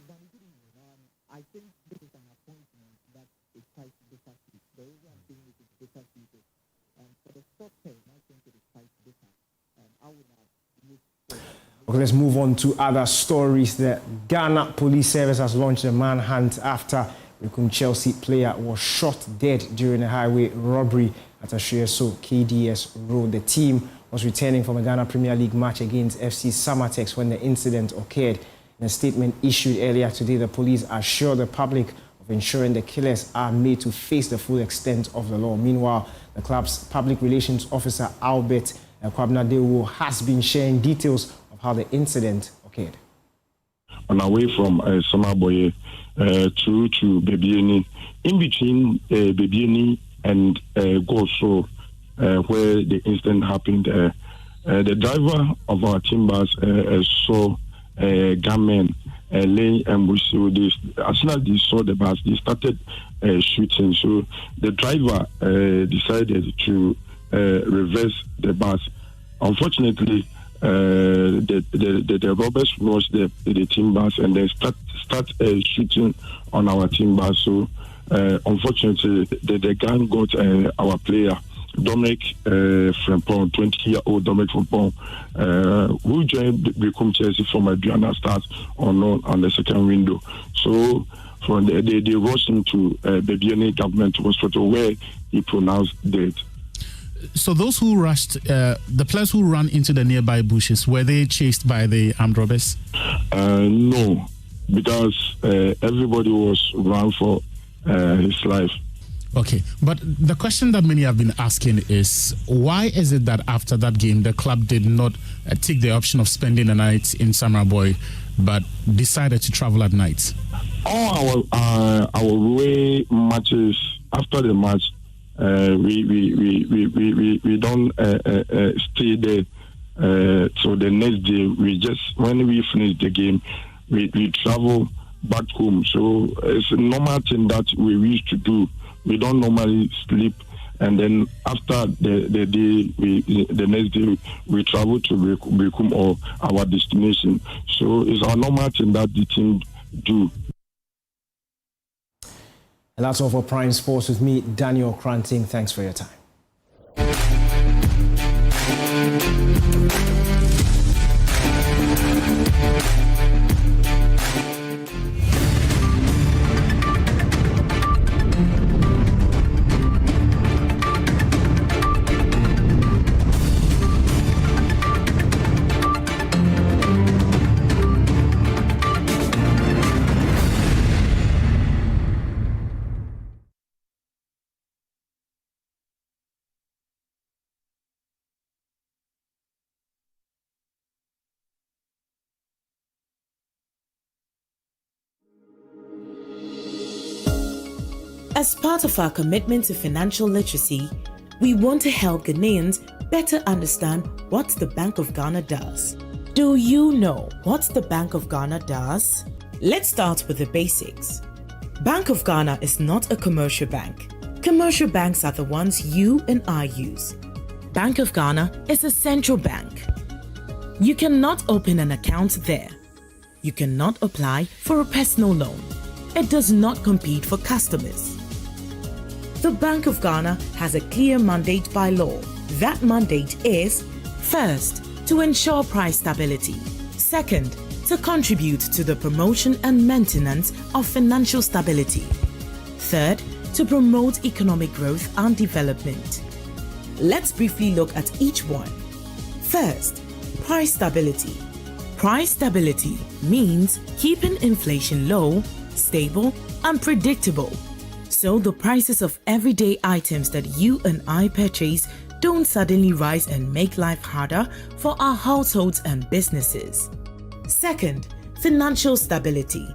Speaker 8: I think this is an appointment that is quite difficult. The reason I'm saying it is difficult for the short term, I think it is quite difficult. I would have moved.
Speaker 17: Okay, let's move on to other stories. The Ghana Police Service has launched a manhunt after a Chelsea player was shot dead during a highway robbery at Ashueso KDS Road. The team was returning from a Ghana Premier League match against FC Samatex when the incident occurred. In a statement issued earlier today, the police assured the public of ensuring the killers are made to face the full extent of the law. Meanwhile, the club's public relations officer, Albert Kwabnadewo, has been sharing details of how the incident occurred.
Speaker 9: On our way from Samaboye through to Bebieni, in between Bebieni and Goso, where the incident happened, the driver of our team bus saw gunmen laying ambush. So as soon as they saw the bus, they started shooting. So the driver decided to reverse the bus. Unfortunately, the robbers rushed the team bus and they start shooting on our team bus. So unfortunately, the gun got our player Dominic Frempong, 20-year-old Dominic Frempong, who joined Become Chelsea from Adriana Stars on the second window. So from they rushed him to Bebieni Government Hospital where he pronounced dead.
Speaker 18: So those who rushed, the players who ran into the nearby bushes, were they chased by the armed robbers?
Speaker 9: No, because everybody was run for his life.
Speaker 18: Okay, but the question that many have been asking is, why is it that after that game, the club did not take the option of spending the night in Samaraboy, but decided to travel at night?
Speaker 9: All our away matches, after the match, we don't stay there. So the next day, when we finish the game, we travel back home. So it's a normal thing that we used to do. We don't normally sleep, and then after the next day, we travel to Bekum or our destination. So it's a normal thing that the team do.
Speaker 17: And that's all for Prime Sports with me, Daniel Kranting. Thanks for your time.
Speaker 19: As part of our commitment to financial literacy, we want to help Ghanaians better understand what the Bank of Ghana does. Do you know what the Bank of Ghana does? Let's start with the basics. Bank of Ghana is not a commercial bank. Commercial banks are the ones you and I use. Bank of Ghana is a central bank. You cannot open an account there. You cannot apply for a personal loan. It does not compete for customers. The Bank of Ghana has a clear mandate by law. That mandate is, first, to ensure price stability. Second, to contribute to the promotion and maintenance of financial stability. Third, to promote economic growth and development. Let's briefly look at each one. First, price stability. Price stability means keeping inflation low, stable, and predictable, so the prices of everyday items that you and I purchase don't suddenly rise and make life harder for our households and businesses. Second, financial stability.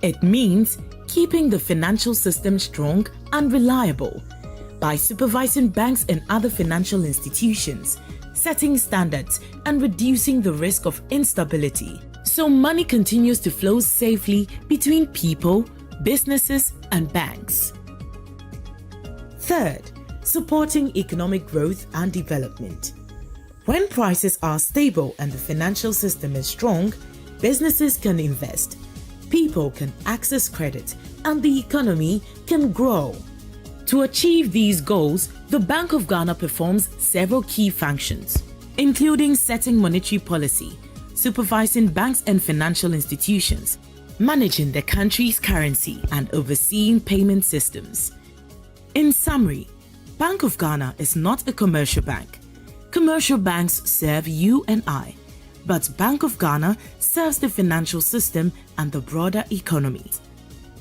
Speaker 19: It means keeping the financial system strong and reliable by supervising banks and other financial institutions, setting standards, and reducing the risk of instability, so money continues to flow safely between people, businesses, and banks. Third, supporting economic growth and development. When prices are stable and the financial system is strong, businesses can invest, people can access credit, and the economy can grow. To achieve these goals, the Bank of Ghana performs several key functions, including setting monetary policy, supervising banks and financial institutions, managing the country's currency, and overseeing payment systems. In summary, Bank of Ghana is not a commercial bank. Commercial banks serve you and I, but Bank of Ghana serves the financial system and the broader economy.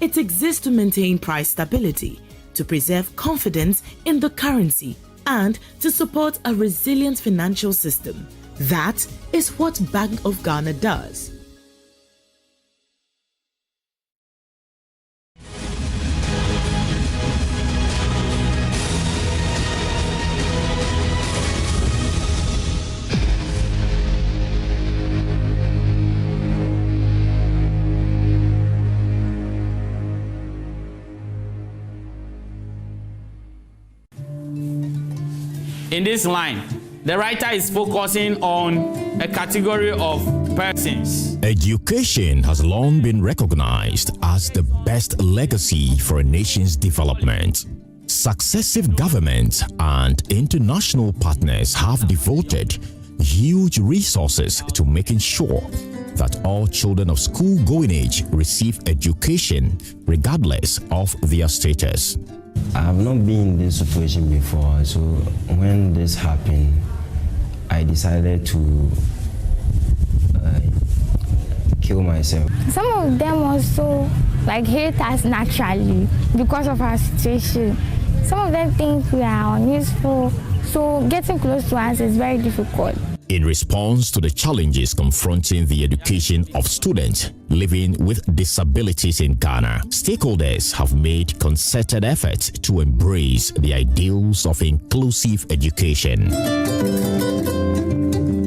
Speaker 19: It exists to maintain price stability, to preserve confidence in the currency, and to support a resilient financial system. That is what Bank of Ghana does.
Speaker 20: In this line, the writer is focusing on a category of persons.
Speaker 21: Education has long been recognized as the best legacy for a nation's development. Successive governments and international partners have devoted huge resources to making sure that all children of school-going age receive education regardless of their status.
Speaker 22: I have not been in this situation before, so when this happened, I decided to kill myself.
Speaker 23: Some of them also hate us naturally because of our situation. Some of them think we are unuseful, so getting close to us is very difficult.
Speaker 21: In response to the challenges confronting the education of students living with disabilities in Ghana, stakeholders have made concerted efforts to embrace the ideals of inclusive education.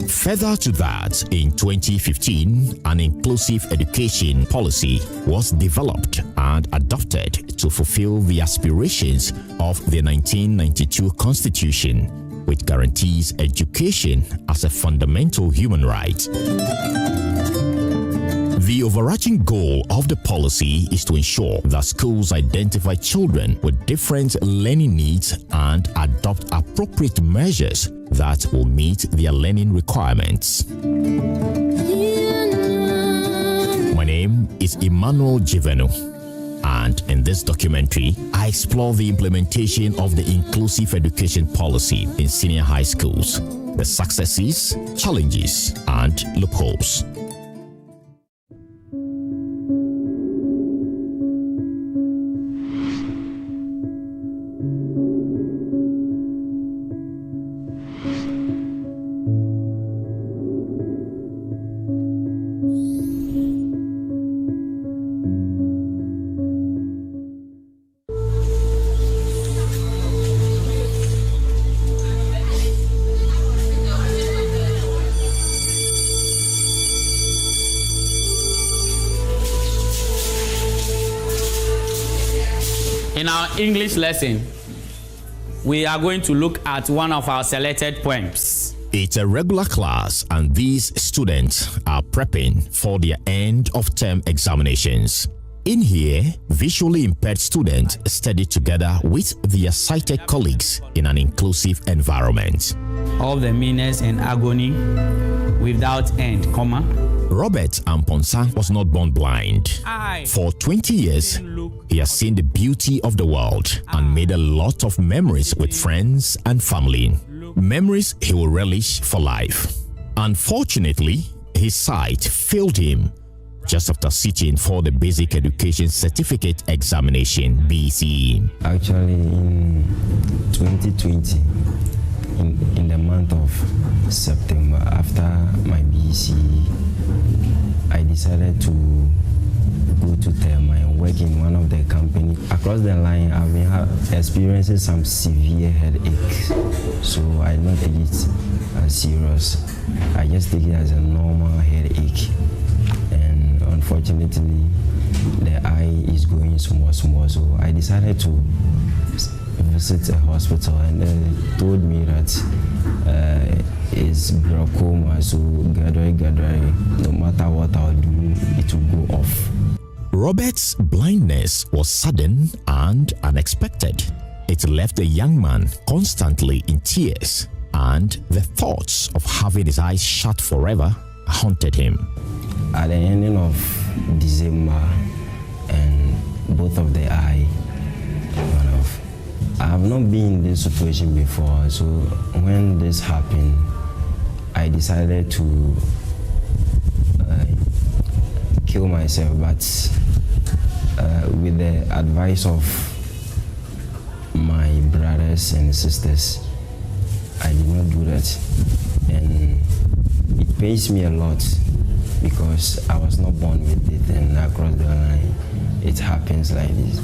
Speaker 21: Further to that, in 2015, an inclusive education policy was developed and adopted to fulfill the aspirations of the 1992 Constitution, which guarantees education as a fundamental human right. The overarching goal of the policy is to ensure that schools identify children with different learning needs and adopt appropriate measures that will meet their learning requirements. My name is Emmanuel Jivenu, and in this documentary, I explore the implementation of the inclusive education policy in senior high schools, the successes, challenges, and loopholes.
Speaker 20: In our English lesson, we are going to look at one of our selected poems.
Speaker 21: It's a regular class, and these students are prepping for their end of term examinations. In here, visually impaired students study together with their sighted colleagues in an inclusive environment.
Speaker 20: All the meanness and agony without end, comma.
Speaker 21: Robert Amponsa was not born blind. For 20 years, he has seen the beauty of the world and made a lot of memories with friends and family. Memories he will relish for life. Unfortunately, his sight failed him just after sitting for the Basic Education Certificate Examination, BCE.
Speaker 22: Actually, in 2020, in the month of September, after my BCE, I decided to go to Tema and work in one of the companies. Across the line, I've been experiencing some severe headaches, so I don't take it as serious. I just take it as a normal headache, and unfortunately, the eye is going small, so I decided to visit a hospital, and they told me that it's glaucoma, so gradually, no matter what I'll do, it will go off.
Speaker 21: Robert's blindness was sudden and unexpected. It left the young man constantly in tears, and the thoughts of having his eyes shut forever haunted him.
Speaker 22: At the ending of December, and both of the eye went off. I have not been in this situation before, so when this happened, I decided to kill myself, but with the advice of my brothers and sisters, I did not do that. And it pains me a lot because I was not born with it, and across the line, it happens like this.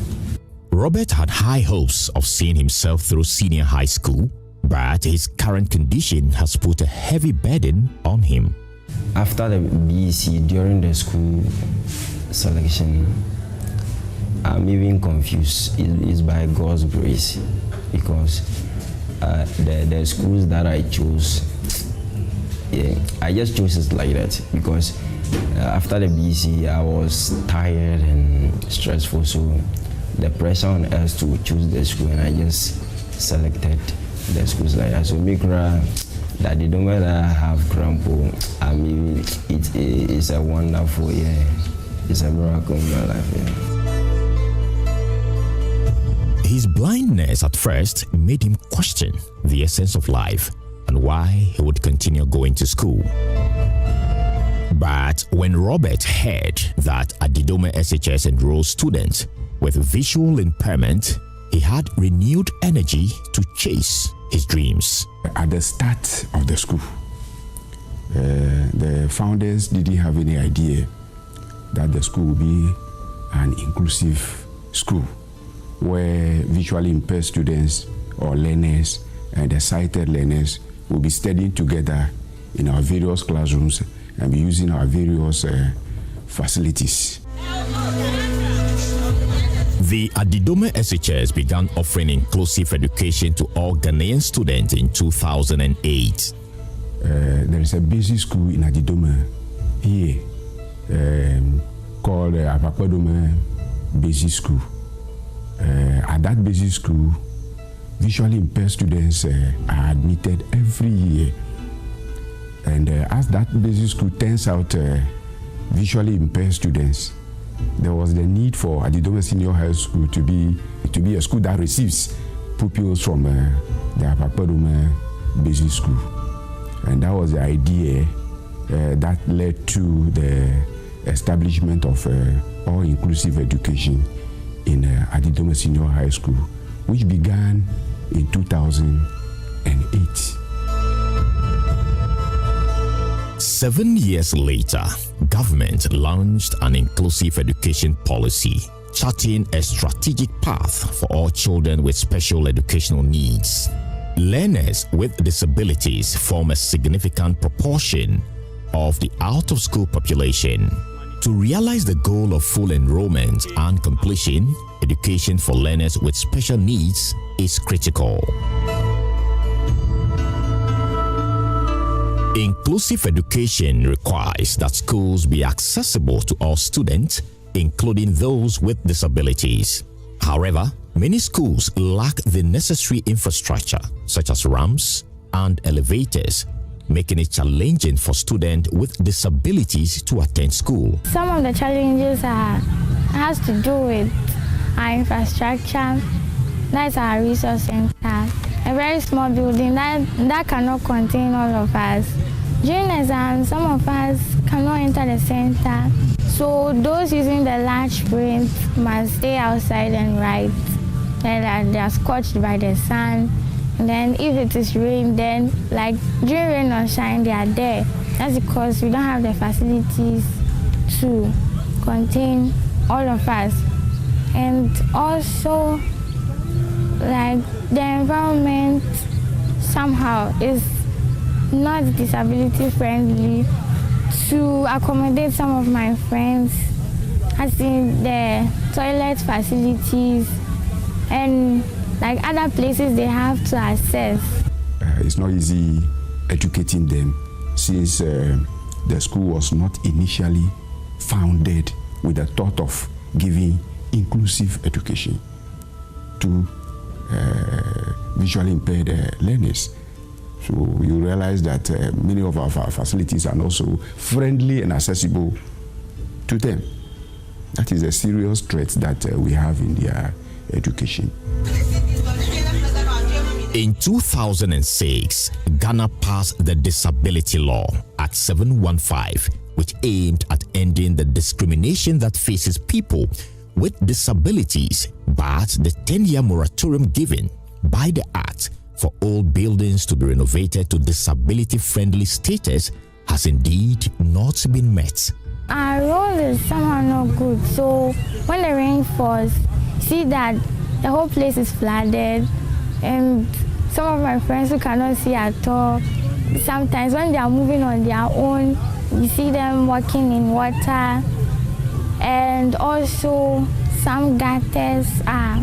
Speaker 21: Robert had high hopes of seeing himself through senior high school, but his current condition has put a heavy burden on him.
Speaker 22: After the BEC, during the school selection, I'm even confused. It's by God's grace, because the schools that I chose, I just chose it like that because after the BEC, I was tired and stressful, so the pressure on us to choose the school, and I just selected the schools like that. So that the don't matter have crampo, I mean, it is a wonderful year. It's a miracle in my life. Yeah.
Speaker 21: His blindness at first made him question the essence of life and why he would continue going to school. But when Robert heard that Adidome SHS enrolled students with visual impairment, he had renewed energy to chase his dreams.
Speaker 2: At the start of the school, the founders didn't have any idea that the school would be an inclusive school where visually impaired students or learners and the sighted learners will be studying together in our various classrooms and be using our various facilities.
Speaker 21: The Adidome SHS began offering inclusive education to all Ghanaian students in 2008.
Speaker 2: There is a basic school in Adidome here, called Akufo-Addo Basic School. At that basic school, visually impaired students are admitted every year. And as that basic school turns out visually impaired students, there was the need for Adidome Senior High School to be a school that receives pupils from the Akufo-Addo Basic School. And that was the idea that led to the establishment of all-inclusive education in Adidome Senior High School, which began in 2008.
Speaker 21: 7 years later, government launched an inclusive education policy, charting a strategic path for all children with special educational needs. Learners with disabilities form a significant proportion of the out-of-school population. To realize the goal of full enrollment and completion, education for learners with special needs is critical. Inclusive education requires that schools be accessible to all students, including those with disabilities. However, many schools lack the necessary infrastructure, such as ramps and elevators, making it challenging for students with disabilities to attend school.
Speaker 23: Some of the challenges has to do with our infrastructure. That's our resource center. A very small building that cannot contain all of us. During exams, some of us cannot enter the center. So those using the large print must stay outside and write. They are scorched by the sun. And then if it is rain, then like during rain or shine, they are there. That's because we don't have the facilities to contain all of us. And also, like the environment somehow is not disability friendly to accommodate some of my friends, as in the toilet facilities and like other places they have to access.
Speaker 2: It's not easy educating them since the school was not initially founded with the thought of giving inclusive education to visually impaired learners. So you realize that many of our facilities are not so friendly and accessible to them. That is a serious threat that we have in their education.
Speaker 21: In 2006, Ghana passed the Disability Law Act 715, which aimed at ending the discrimination that faces people with disabilities, but the 10-year moratorium given by the Act for old buildings to be renovated to disability-friendly status has indeed not been met.
Speaker 23: Our road is somehow not good, so when the rain falls, see that the whole place is flooded, and some of my friends who cannot see at all, sometimes when they are moving on their own, you see them walking in water, and also some gutters are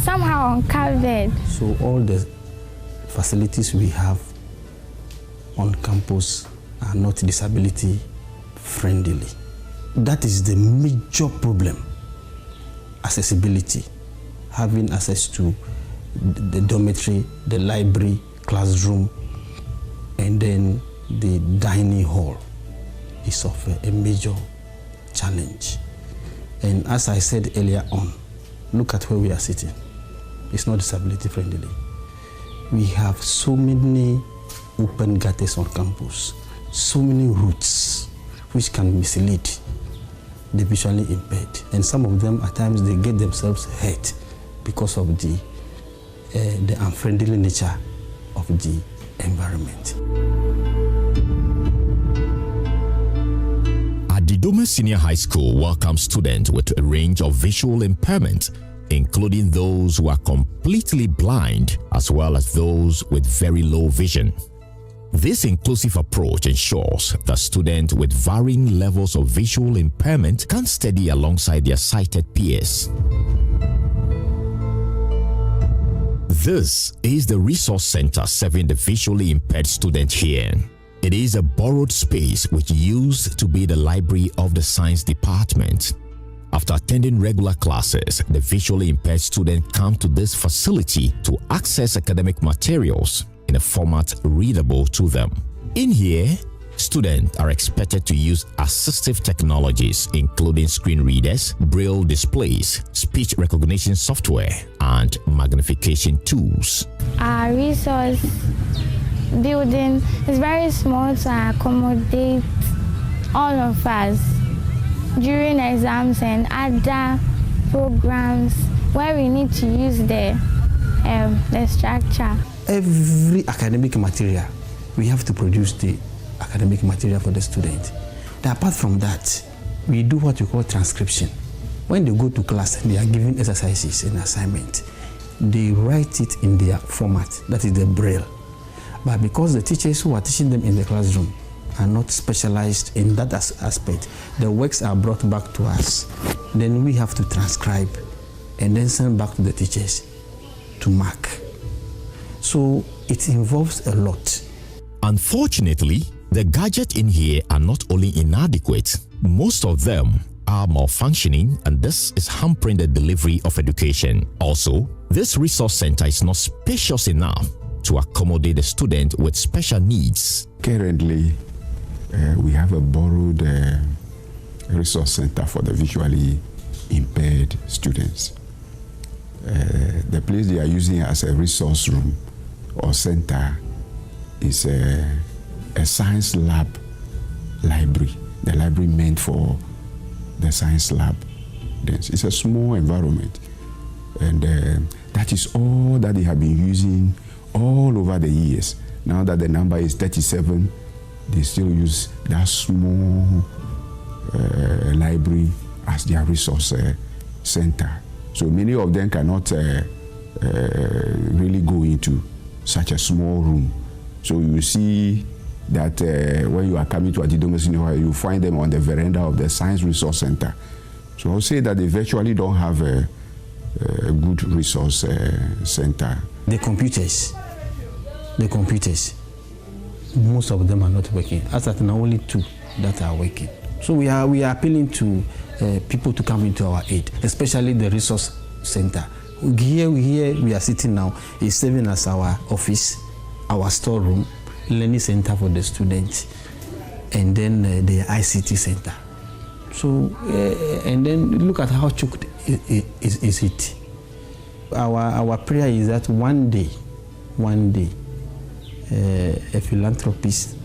Speaker 23: somehow uncovered.
Speaker 3: So all the facilities we have on campus are not disability friendly. That is the major problem. Accessibility, having access to the dormitory, the library, classroom, and then the dining hall is of a major challenge. And as I said earlier on, look at where we are sitting. It's not disability friendly. We have so many open gutters on campus, so many routes which can mislead the visually impaired. And some of them, at times, they get themselves hurt because of the unfriendly nature of the environment.
Speaker 21: Adidome Senior High School welcomes students with a range of visual impairment, including those who are completely blind, as well as those with very low vision. This inclusive approach ensures that students with varying levels of visual impairment can study alongside their sighted peers. This is the resource center serving the visually impaired student here. It is a borrowed space which used to be the library of the science department. After attending regular classes, the visually impaired students come to this facility to access academic materials in a format readable to them. In here, students are expected to use assistive technologies including screen readers, braille displays, speech recognition software, and magnification tools.
Speaker 23: Our resource building is very small to accommodate all of us during exams and other programs where we need to use the structure.
Speaker 3: Every academic material, we have to produce the academic material for the student. Apart from that, we do what we call transcription. When they go to class, they are given exercises and assignment. They write it in their format, that is the braille. But because the teachers who are teaching them in the classroom are not specialized in that aspect, the works are brought back to us. Then we have to transcribe and then send back to the teachers to mark. So it involves a lot.
Speaker 21: Unfortunately, the gadgets in here are not only inadequate, most of them are malfunctioning, and this is hampering the delivery of education. Also, this resource center is not spacious enough to accommodate the student with special needs.
Speaker 2: Currently, we have a borrowed resource center for the visually impaired students. The place they are using as a resource room or center is a science lab library, the library meant for the science lab. It's a small environment, and that is all that they have been using all over the years. Now that the number is 37, they still use that small library as their resource center. So many of them cannot really go into such a small room. So you see that when you are coming to Advertisements, you find them on the veranda of the Science Resource Center. So I'll say that they virtually don't have a good resource center.
Speaker 3: The computers, most of them are not working. As at now, only 2 that are working. So we are appealing to people to come into our aid, especially the resource center. Here we are sitting now is serving as our office, our storeroom, learning center for the students, and then the ICT center. So and then look at how choked is it. Our prayer is that one day, a philanthropist